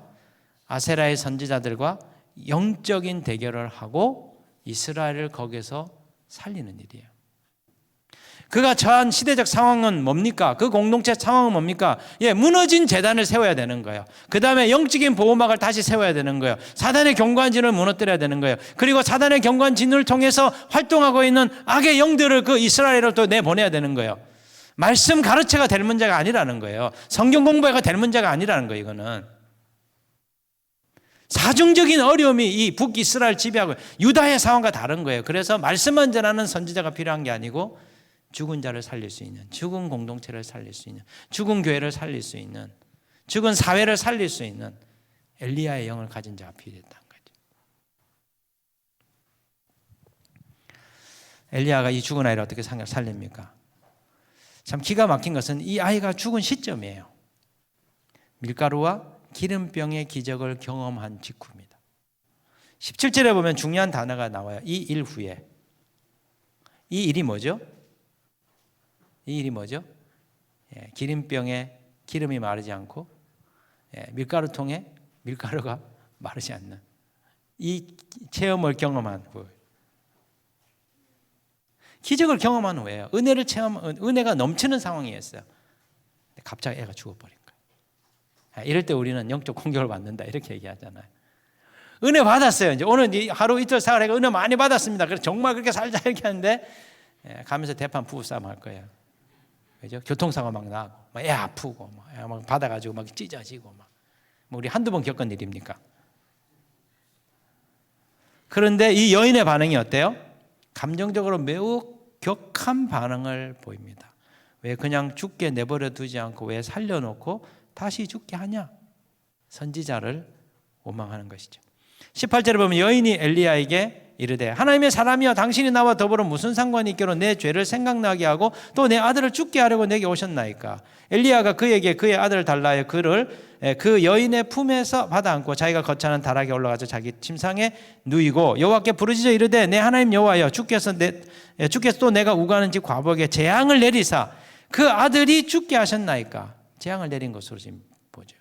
아세라의 선지자들과 영적인 대결을 하고 이스라엘을 거기서 살리는 일이에요. 그가 처한 시대적 상황은 뭡니까? 그 공동체 상황은 뭡니까? 무너진 제단을 세워야 되는 거예요. 그 다음에 영적인 보호막을 다시 세워야 되는 거예요. 사단의 경관진을 무너뜨려야 되는 거예요. 그리고 사단의 경관진을 통해서 활동하고 있는 악의 영들을 그 이스라엘로 또 내보내야 되는 거예요. 말씀 가르쳐가 될 문제가 아니라는 거예요. 성경 공부가 될 문제가 아니라는 거예요. 이거는 사중적인 어려움이 이 북이스라엘 지배하고 유다의 상황과 다른 거예요. 그래서 말씀만 전하는 선지자가 필요한 게 아니고 죽은 자를 살릴 수 있는, 죽은 공동체를 살릴 수 있는, 죽은 교회를 살릴 수 있는, 죽은 사회를 살릴 수 있는 엘리야의 영을 가진 자가 필요했다는 거죠. 엘리야가 이 죽은 아이를 어떻게 살립니까? 참 기가 막힌 것은 이 아이가 죽은 시점이에요. 밀가루와 기름병의 기적을 경험한 직후입니다. 17절에 보면 중요한 단어가 나와요. 이 일 후에. 이 일이 뭐죠? 기름병에 기름이 마르지 않고 밀가루통에 밀가루가 마르지 않는 이 체험을 경험한 후, 기적을 경험한 후에요. 은혜가 넘치는 상황이었어요. 갑자기 애가 죽어버린 거예요. 이럴 때 우리는 영적 공격을 받는다 이렇게 얘기하잖아요. 은혜 받았어요. 이제 오늘 하루 이틀 사흘 은혜 많이 받았습니다. 그래서 정말 그렇게 살자 이렇게 하는데 가면서 대판 부부싸움 할 거예요. 그죠? 교통사고 막 나고, 막 애 아프고, 막 받아가지고 막 찢어지고, 막 우리 한두 번 겪은 일입니까? 그런데 이 여인의 반응이 어때요? 감정적으로 매우 격한 반응을 보입니다. 왜 그냥 죽게 내버려 두지 않고 왜 살려놓고 다시 죽게 하냐? 선지자를 원망하는 것이죠. 18절에 보면 여인이 엘리야에게 이르되 하나님의 사람이여 당신이 나와 더불어 무슨 상관이 있기로 내 죄를 생각나게 하고 또 내 아들을 죽게 하려고 내게 오셨나이까? 엘리야가 그에게 그의 아들을 달라 하여 그를 그 여인의 품에서 받아 안고 자기가 거처하는 다락에 올라가서 자기 침상에 누이고 여호와께 부르짖어 이르되 내 하나님 여호와여 주께서 또 내가 우가는 집 과부에게 재앙을 내리사 그 아들이 죽게 하셨나이까? 재앙을 내린 것으로 지금 보죠.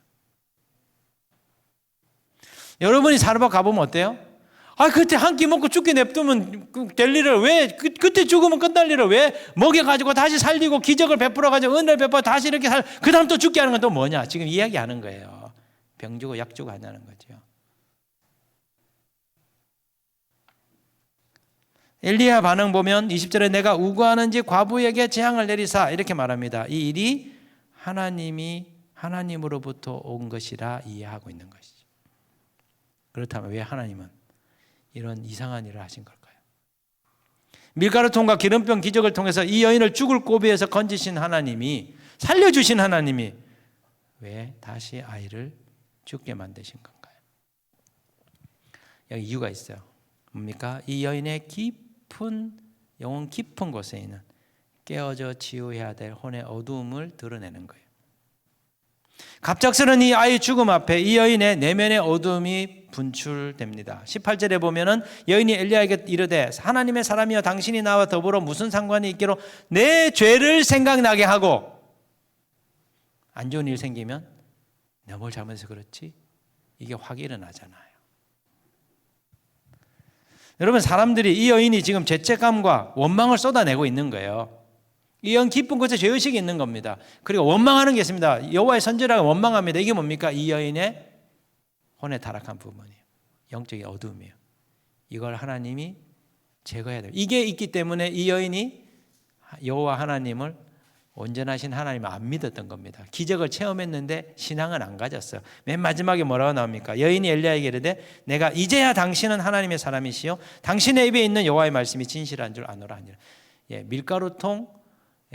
여러분이 사르밧 가보면 어때요? 그때 한 끼 먹고 죽게 냅두면 될 일을 왜 그때 죽으면 끝날 일을 왜 먹여가지고 다시 살리고 기적을 베풀어가지고 은혜를 베풀어 다시 이렇게 그 다음 또 죽게 하는 건 또 뭐냐? 지금 이야기하는 거예요. 병 주고 약 주고 하냐는 거죠. 엘리야 반응 보면 20절에 내가 우고하는 집 과부에게 재앙을 내리사 이렇게 말합니다. 이 일이 하나님으로부터 온 것이라 이해하고 있는 것이죠. 그렇다면 왜 하나님은 이런 이상한 일을 하신 걸까요? 밀가루통과 기름병 기적을 통해서 이 여인을 죽을 고비에서 건지신 하나님이, 살려주신 하나님이 왜 다시 아이를 죽게 만드신 건가요? 여기 이유가 있어요. 뭡니까? 이 여인의 영혼 깊은 곳에 있는 깨어져 치유해야 될 혼의 어두움을 드러내는 거예요. 갑작스런 이 아이의 죽음 앞에 이 여인의 내면의 어두움이 분출됩니다. 18절에 보면은 여인이 엘리야에게 이르되 하나님의 사람이여 당신이 나와 더불어 무슨 상관이 있기로 내 죄를 생각나게 하고, 안 좋은 일 생기면 내가 뭘 잘못해서 그렇지? 이게 확 일어나잖아요. 여러분, 사람들이 이 여인이 지금 죄책감과 원망을 쏟아내고 있는 거예요. 이 여인 기쁜 곳에 죄의식이 있는 겁니다. 그리고 원망하는 게 있습니다. 여호와의 선지라고 원망합니다. 이게 뭡니까? 이 여인의 혼에 타락한 부분이에요. 영적인 어둠이에요. 이걸 하나님이 제거해야 돼요. 이게 있기 때문에 이 여인이 여호와 하나님을 온전하신 하나님을 안 믿었던 겁니다. 기적을 체험했는데 신앙은 안 가졌어요. 맨 마지막에 뭐라고 나옵니까? 여인이 엘리야에게 이르되 내가 이제야 당신은 하나님의 사람이시요 당신의 입에 있는 여호와의 말씀이 진실한 줄 아노라 하니라. 밀가루통,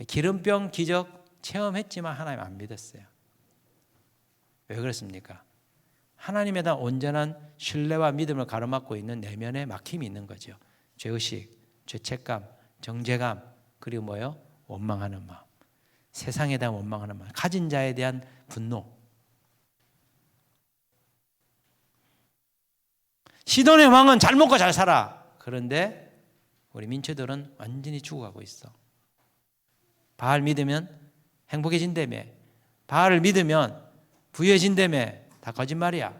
기름병 기적 체험했지만 하나님 안 믿었어요. 왜 그렇습니까? 하나님에 대한 온전한 신뢰와 믿음을 가로막고 있는 내면에 막힘이 있는 거죠. 죄의식, 죄책감, 정죄감, 그리고 뭐요? 원망하는 마음. 세상에 대한 원망하는 마음, 가진 자에 대한 분노. 시돈의 왕은 잘 먹고 잘 살아. 그런데 우리 민초들은 완전히 죽어가고 있어. 바알 믿으면 행복해진다며, 바알을 믿으면 부유해진다며, 다 거짓말이야.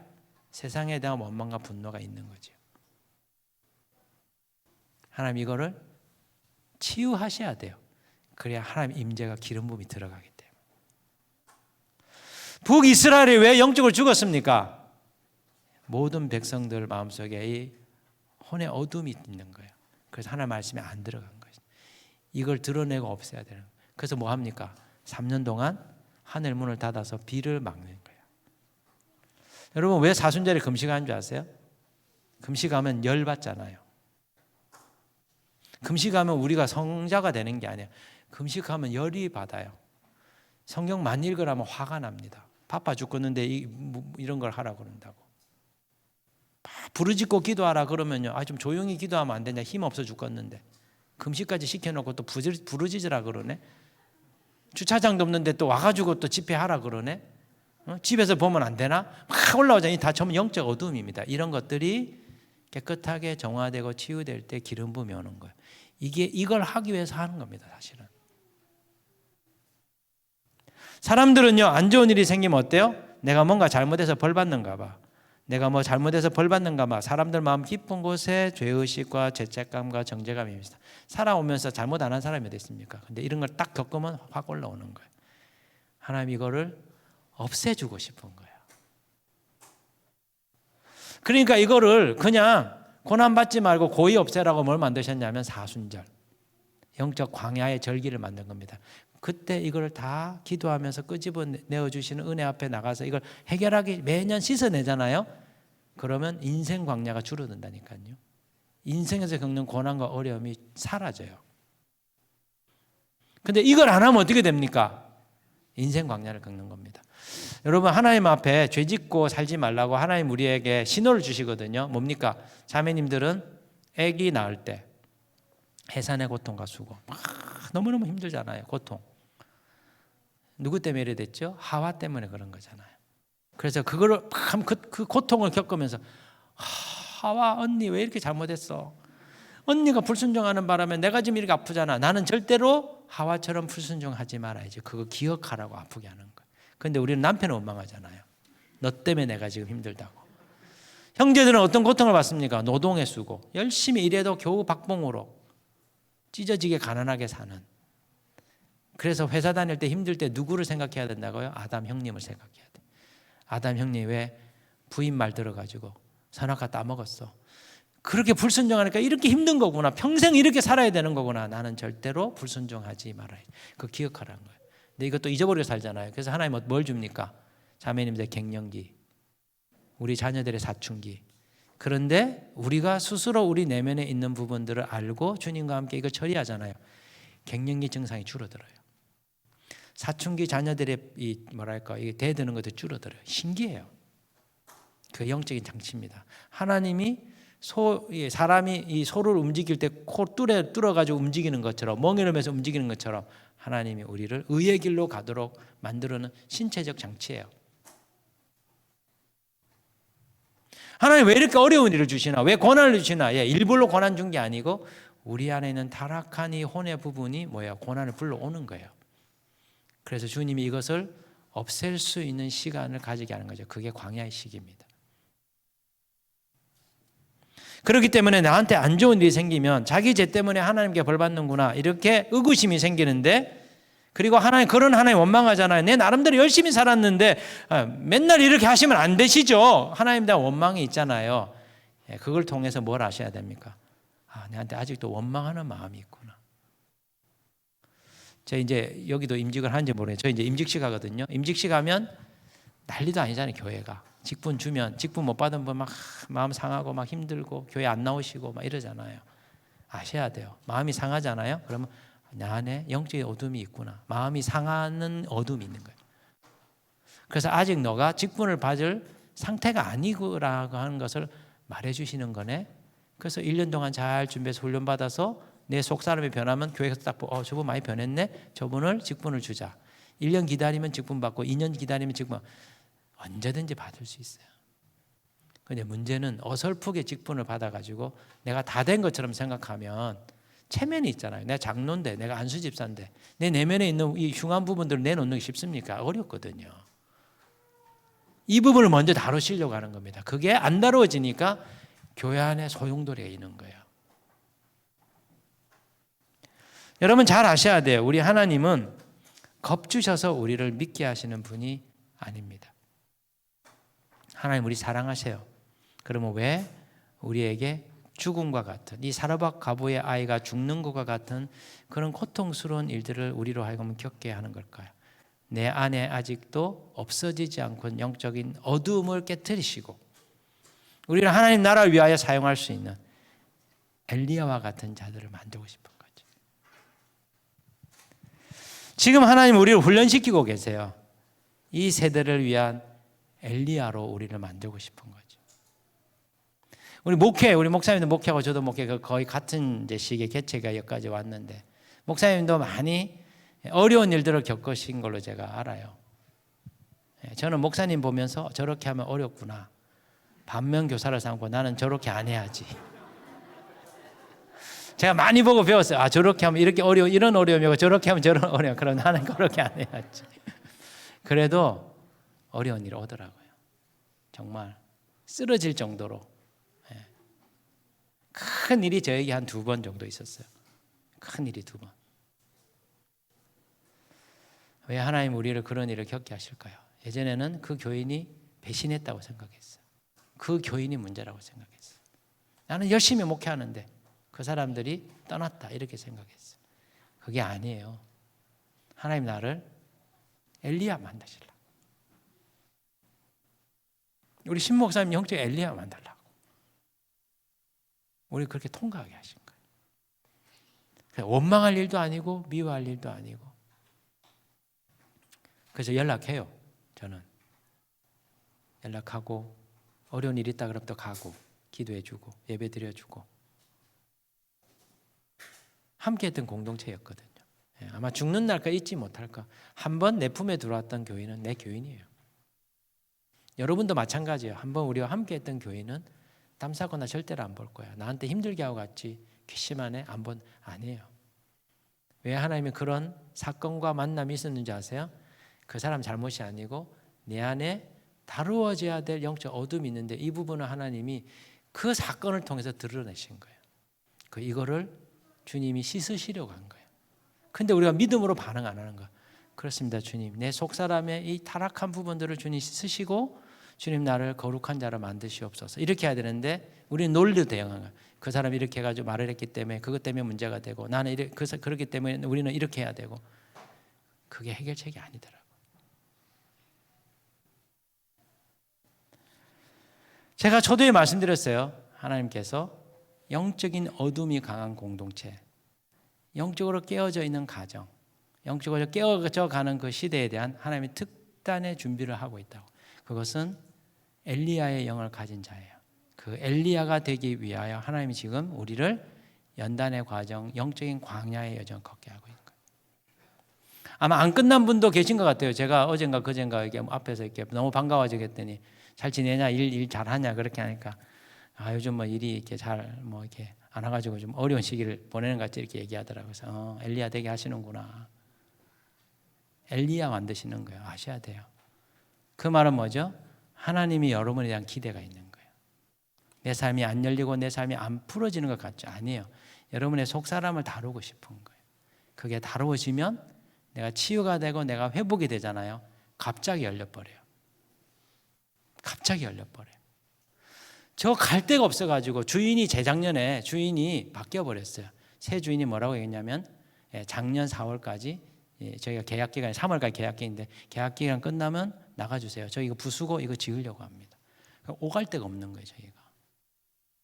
세상에 대한 원망과 분노가 있는 거죠. 하나님 이거를 치유하셔야 돼요. 그래야 하나님 임재가 기름 부음이 들어가기 때문에. 북이스라엘이 왜 영적으로 죽었습니까? 모든 백성들 마음속에 이 혼의 어둠이 있는 거예요. 그래서 하나님 말씀이 안 들어간 거예요. 이걸 드러내고 없애야 되는 거예요. 그래서 뭐 합니까? 3년 동안 하늘 문을 닫아서 비를 막는 거예요. 여러분, 왜 사순절에 금식하는 줄 아세요? 금식하면 열 받잖아요. 금식하면 우리가 성자가 되는 게 아니에요. 금식하면 열이 받아요. 성경 많이 읽으라면 화가 납니다. 바빠 죽겠는데 이런 걸 하라 그런다고. 부르짖고 기도하라 그러면요, 좀 조용히 기도하면 안 되냐, 힘 없어 죽겠는데. 금식까지 시켜놓고 또 부르짖으라 그러네. 주차장도 없는데 또 와가지고 또 집회하라 그러네. 집에서 보면 안 되나? 막 올라오자니 다 전부 영적 어둠입니다. 이런 것들이 깨끗하게 정화되고 치유될 때 기름 부음이 오는 거예요. 이걸 하기 위해서 하는 겁니다, 사실은. 사람들은요, 안 좋은 일이 생기면 어때요? 내가 뭔가 잘못해서 벌 받는가 봐. 내가 뭐 잘못해서 벌 받는가 봐. 사람들 마음 깊은 곳에 죄의식과 죄책감과 정죄감이 있습니다. 살아오면서 잘못 안 한 사람이 어디 있습니까? 근데 이런 걸 딱 겪으면 확 올라오는 거예요. 하나님 이거를 없애주고 싶은 거예요. 그러니까 이거를 그냥 고난받지 말고 고의 없애라고 뭘 만드셨냐면 사순절, 영적 광야의 절기를 만든 겁니다. 그때 이걸 다 기도하면서 끄집어내어 주시는 은혜 앞에 나가서 이걸 해결하기 매년 씻어내잖아요. 그러면 인생 광야가 줄어든다니까요. 인생에서 겪는 고난과 어려움이 사라져요. 근데 이걸 안 하면 어떻게 됩니까? 인생 광야를 겪는 겁니다. 여러분, 하나님 앞에 죄 짓고 살지 말라고 하나님 우리에게 신호를 주시거든요. 뭡니까? 자매님들은 아기 낳을 때 해산의 고통과 수고, 너무너무 힘들잖아요. 고통. 누구 때문에 이래 됐죠? 하와 때문에 그런 거잖아요. 그래서 그거를 그 고통을 겪으면서 하와 언니 왜 이렇게 잘못했어? 언니가 불순종하는 바람에 내가 지금 이렇게 아프잖아. 나는 절대로 하와처럼 불순종하지 말아야지. 그거 기억하라고 아프게 하는 거예요. 그런데 우리는 남편을 원망하잖아요. 너 때문에 내가 지금 힘들다고. 형제들은 어떤 고통을 받습니까? 노동의 수고. 열심히 일해도 겨우 박봉으로 찢어지게 가난하게 사는. 그래서 회사 다닐 때 힘들 때 누구를 생각해야 된다고요? 아담 형님을 생각해야 돼. 아담 형님 왜 부인 말 들어가지고 선악과 따먹었어. 그렇게 불순종하니까 이렇게 힘든 거구나. 평생 이렇게 살아야 되는 거구나. 나는 절대로 불순종하지 말아야 돼. 그거 기억하라는 거예요. 근데 이것도 잊어버리고 살잖아요. 그래서 하나님 뭘 줍니까? 자매님들의 갱년기, 우리 자녀들의 사춘기. 그런데 우리가 스스로 우리 내면에 있는 부분들을 알고 주님과 함께 이걸 처리하잖아요. 갱년기 증상이 줄어들어요. 사춘기 자녀들의 이게 대드는 것도 줄어들어요. 신기해요. 그 영적인 장치입니다. 하나님이 사람이 이 소를 움직일 때 코 뚫어가지고 움직이는 것처럼, 멍에를 매서 움직이는 것처럼 하나님이 우리를 의의 길로 가도록 만들어놓은 신체적 장치예요. 하나님 왜 이렇게 어려운 일을 주시나? 왜 고난을 주시나? 예, 일부러 고난 준 게 아니고 우리 안에 있는 타락한 이 혼의 부분이 뭐예요? 고난을 불러오는 거예요. 그래서 주님이 이것을 없앨 수 있는 시간을 가지게 하는 거죠. 그게 광야의 시기입니다. 그렇기 때문에 나한테 안 좋은 일이 생기면 자기 죄 때문에 하나님께 벌 받는구나 이렇게 의구심이 생기는데, 그리고 그런 하나님 원망하잖아요. 내 나름대로 열심히 살았는데 맨날 이렇게 하시면 안 되시죠. 하나님에 대한 원망이 있잖아요. 그걸 통해서 뭘 아셔야 됩니까? 내한테 아직도 원망하는 마음이 있구나. 제가 이제 여기도 임직을 하는지 모르겠어요. 저 이제 임직식 하거든요. 임직식 하면 난리도 아니잖아요. 교회가 직분 주면 직분 못 받은 분 막 마음 상하고 막 힘들고 교회 안 나오시고 막 이러잖아요. 아셔야 돼요. 마음이 상하잖아요. 그러면 내 안에 영적인 어둠이 있구나. 마음이 상하는 어둠이 있는 거예요. 그래서 아직 너가 직분을 받을 상태가 아니구라고 하는 것을 말해주시는 거네. 그래서 1년 동안 잘 준비해서 훈련받아서 내 속사람이 변하면 교회에서 딱 보고 저분 많이 변했네. 저분을 직분을 주자. 1년 기다리면 직분 받고 2년 기다리면 직분 언제든지 받을 수 있어요. 그런데 문제는 어설프게 직분을 받아가지고 내가 다 된 것처럼 생각하면 체면이 있잖아요. 내가 장로인데, 내가 안수 집사인데 내 내면에 있는 이 흉한 부분들을 내놓는 게 쉽습니까? 어렵거든요. 이 부분을 먼저 다루시려고 하는 겁니다. 그게 안 다루어지니까 교회 안에 소용돌이가 있는 거예요. 여러분 잘 아셔야 돼요. 우리 하나님은 겁주셔서 우리를 믿게 하시는 분이 아닙니다. 하나님 우리 사랑하세요. 그러면 왜 우리에게 죽음과 같은 이 사르밧 과부의 아이가 죽는 것과 같은 그런 고통스러운 일들을 우리로 하여금 겪게 하는 걸까요? 내 안에 아직도 없어지지 않고 영적인 어두움을 깨뜨리시고 우리를 하나님 나라를 위하여 사용할 수 있는 엘리야와 같은 자들을 만들고 싶은 거죠. 지금 하나님 우리를 훈련시키고 계세요. 이 세대를 위한 엘리야로 우리를 만들고 싶은 거죠. 우리 목사님도 목회하고 저도 목회가 거의 같은 시기에 개체가 여기까지 왔는데 목사님도 많이 어려운 일들을 겪으신 걸로 제가 알아요. 저는 목사님 보면서 저렇게 하면 어렵구나. 반면 교사를 삼고 나는 저렇게 안 해야지. 제가 많이 보고 배웠어요. 저렇게 하면 이렇게 이런 어려움이고 저렇게 하면 저런 어려움. 그럼 나는 그렇게 안 해야지. 그래도 어려운 일이 오더라고요. 정말 쓰러질 정도로. 큰 일이 저에게 한 2번 정도 있었어요. 큰 일이 2번. 왜 하나님 우리를 그런 일을 겪게 하실까요? 예전에는 그 교인이 배신했다고 생각했어요. 그 교인이 문제라고 생각했어요. 나는 열심히 목회하는데 그 사람들이 떠났다 이렇게 생각했어요. 그게 아니에요. 하나님 나를 엘리야 만드시려고. 우리 신 목사님 형제 엘리야 만들라고. 우리 그렇게 통과하게 하신 거예요. 원망할 일도 아니고 미워할 일도 아니고. 그래서 연락해요. 저는 연락하고 어려운 일이 있다 그러면 또 가고 기도해주고 예배 드려주고 함께했던 공동체였거든요. 아마 죽는 날까지 잊지 못할까. 한번 내 품에 들어왔던 교인은 내 교인이에요. 여러분도 마찬가지예요. 한번 우리와 함께했던 교인은 땀싸거나 절대로 안 볼 거야. 나한테 힘들게 하고 갔지 괘씸하네 아니에요. 왜 하나님이 그런 사건과 만남이 있었는지 아세요? 그 사람 잘못이 아니고 내 안에 다루어져야 될 영적 어둠이 있는데 이 부분을 하나님이 그 사건을 통해서 드러내신 거예요. 이거를 주님이 씻으시려고 한 거예요. 근데 우리가 믿음으로 반응 안 하는 거예요. 그렇습니다 주님. 내 속사람의 이 타락한 부분들을 주님 씻으시고 주님 나를 거룩한 자로 만드시옵소서. 이렇게 해야 되는데 우리는 논리로 대응한 거예요. 그 사람이 이렇게 해가지고 말을 했기 때문에 그것 때문에 문제가 되고 나는 그렇기 때문에 우리는 이렇게 해야 되고 그게 해결책이 아니더라고요. 제가 초두에 말씀드렸어요. 하나님께서 영적인 어둠이 강한 공동체, 영적으로 깨어져 있는 가정, 영적으로 깨어져 가는 그 시대에 대한 하나님의 특단의 준비를 하고 있다고. 그것은 엘리야의 영을 가진 자예요. 그 엘리야가 되기 위하여 하나님이 지금 우리를 연단의 과정, 영적인 광야의 여정 걷게 하고 있는 거예요. 아마 안 끝난 분도 계신 것 같아요. 제가 어젠가 그젠가 이렇게 앞에서 이렇게 너무 반가워지겠더니 잘 지내냐, 일 잘하냐 그렇게 하니까 요즘 뭐 일이 이렇게 잘 뭐 이렇게 안 와가지고 좀 어려운 시기를 보내는 것 같이 이렇게 얘기하더라고요. 그래서 엘리야 되게 하시는구나. 엘리야 만드시는 거예요. 아셔야 돼요. 그 말은 뭐죠? 하나님이 여러분에 대한 기대가 있는 거예요. 내 삶이 안 열리고 내 삶이 안 풀어지는 것 같죠? 아니에요. 여러분의 속사람을 다루고 싶은 거예요. 그게 다루어지면 내가 치유가 되고 내가 회복이 되잖아요. 갑자기 열려버려요. 갑자기 열려버려요. 저 갈 데가 없어가지고 주인이 재작년에 주인이 바뀌어버렸어요. 새 주인이 뭐라고 얘기했냐면 작년 4월까지 저희가 계약기간이 3월까지 계약기인데 계약기간 끝나면 나가주세요. 저 이거 부수고 이거 지으려고 합니다. 오갈 데가 없는 거예요. 저희가.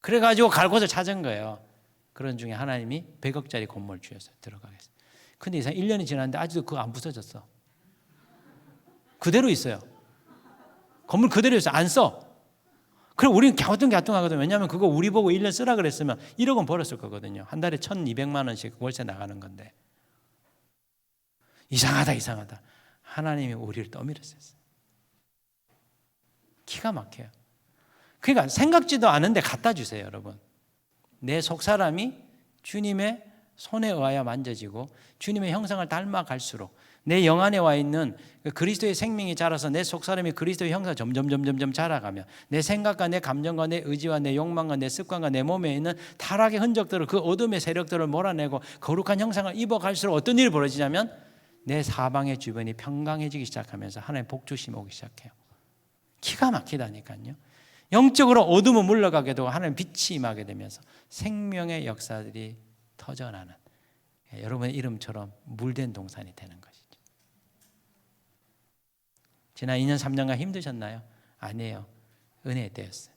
그래가지고 갈 곳을 찾은 거예요. 그런 중에 하나님이 100억짜리 건물 주셨어요. 들어가겠어요. 근데 이상 1년이 지났는데 아직도 그거 안 부서졌어. 그대로 있어요. 건물 그대로 있어요. 안 써. 그럼 우리는 갸우뚱하거든요. 왜냐하면 그거 우리 보고 1년 쓰라 그랬으면 1억 원 벌었을 거거든요. 한 달에 1,200만 원씩 월세 나가는 건데. 이상하다. 하나님이 우리를 떠밀었어요. 기가 막혀요. 그러니까 생각지도 않은데 갖다 주세요, 여러분. 내 속사람이 주님의 손에 의하여 만져지고 주님의 형상을 닮아갈수록 내 영 안에 와 있는 그리스도의 생명이 자라서 내 속사람이 그리스도의 형상 점점 자라가며 내 생각과 내 감정과 내 의지와 내 욕망과 내 습관과 내 몸에 있는 타락의 흔적들을 그 어둠의 세력들을 몰아내고 거룩한 형상을 입어갈수록 어떤 일이 벌어지냐면 내 사방의 주변이 평강해지기 시작하면서 하나님의 복주심이 오기 시작해요. 기가 막히다니까요. 영적으로 어둠은 물러가게 되고 하나님의 빛이 임하게 되면서 생명의 역사들이 터져나는 여러분의 이름처럼 물된 동산이 되는 것이죠. 지난 2년 3년간 힘드셨나요? 아니에요. 은혜의 때였어요.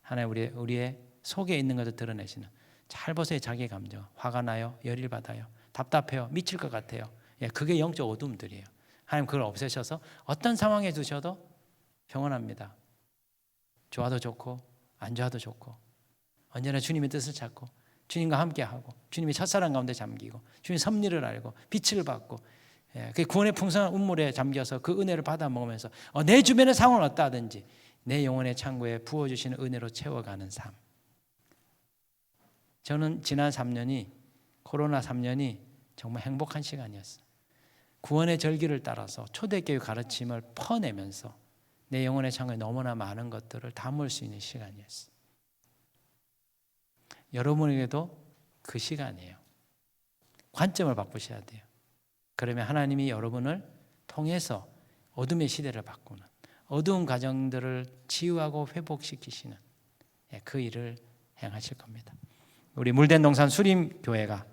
하나님 우리의 속에 있는 것을 드러내시는. 잘 보세요. 자기 감정. 화가 나요. 열일 받아요. 답답해요. 미칠 것 같아요. 그게 영적 어둠들이에요. 하나님 그걸 없애셔서 어떤 상황에 두셔도 평온합니다. 좋아도 좋고 안 좋아도 좋고 언제나 주님의 뜻을 찾고 주님과 함께하고 주님의 첫사랑 가운데 잠기고 주님의 섭리를 알고 빛을 받고 그 구원의 풍성한 운물에 잠겨서 그 은혜를 받아 먹으면서 내 주변의 상황은 어떠하든지 내 영혼의 창고에 부어주시는 은혜로 채워가는 삶. 저는 지난 3년이 코로나 3년이 정말 행복한 시간이었어요. 구원의 절기를 따라서 초대교회 가르침을 퍼내면서 내 영혼의 창고에 너무나 많은 것들을 담을 수 있는 시간이었어요. 여러분에게도 그 시간이에요. 관점을 바꾸셔야 돼요. 그러면 하나님이 여러분을 통해서 어둠의 시대를 바꾸는 어두운 가정들을 치유하고 회복시키시는 그 일을 행하실 겁니다. 우리 물된 동산 수림교회가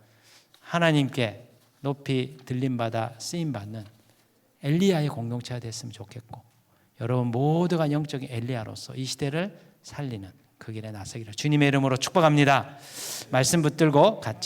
하나님께 높이 들림받아 쓰임받는 엘리야의 공동체가 됐으면 좋겠고 여러분 모두가 영적인 엘리야로서 이 시대를 살리는 그 길에 나서기를 주님의 이름으로 축복합니다. 말씀 붙들고 같이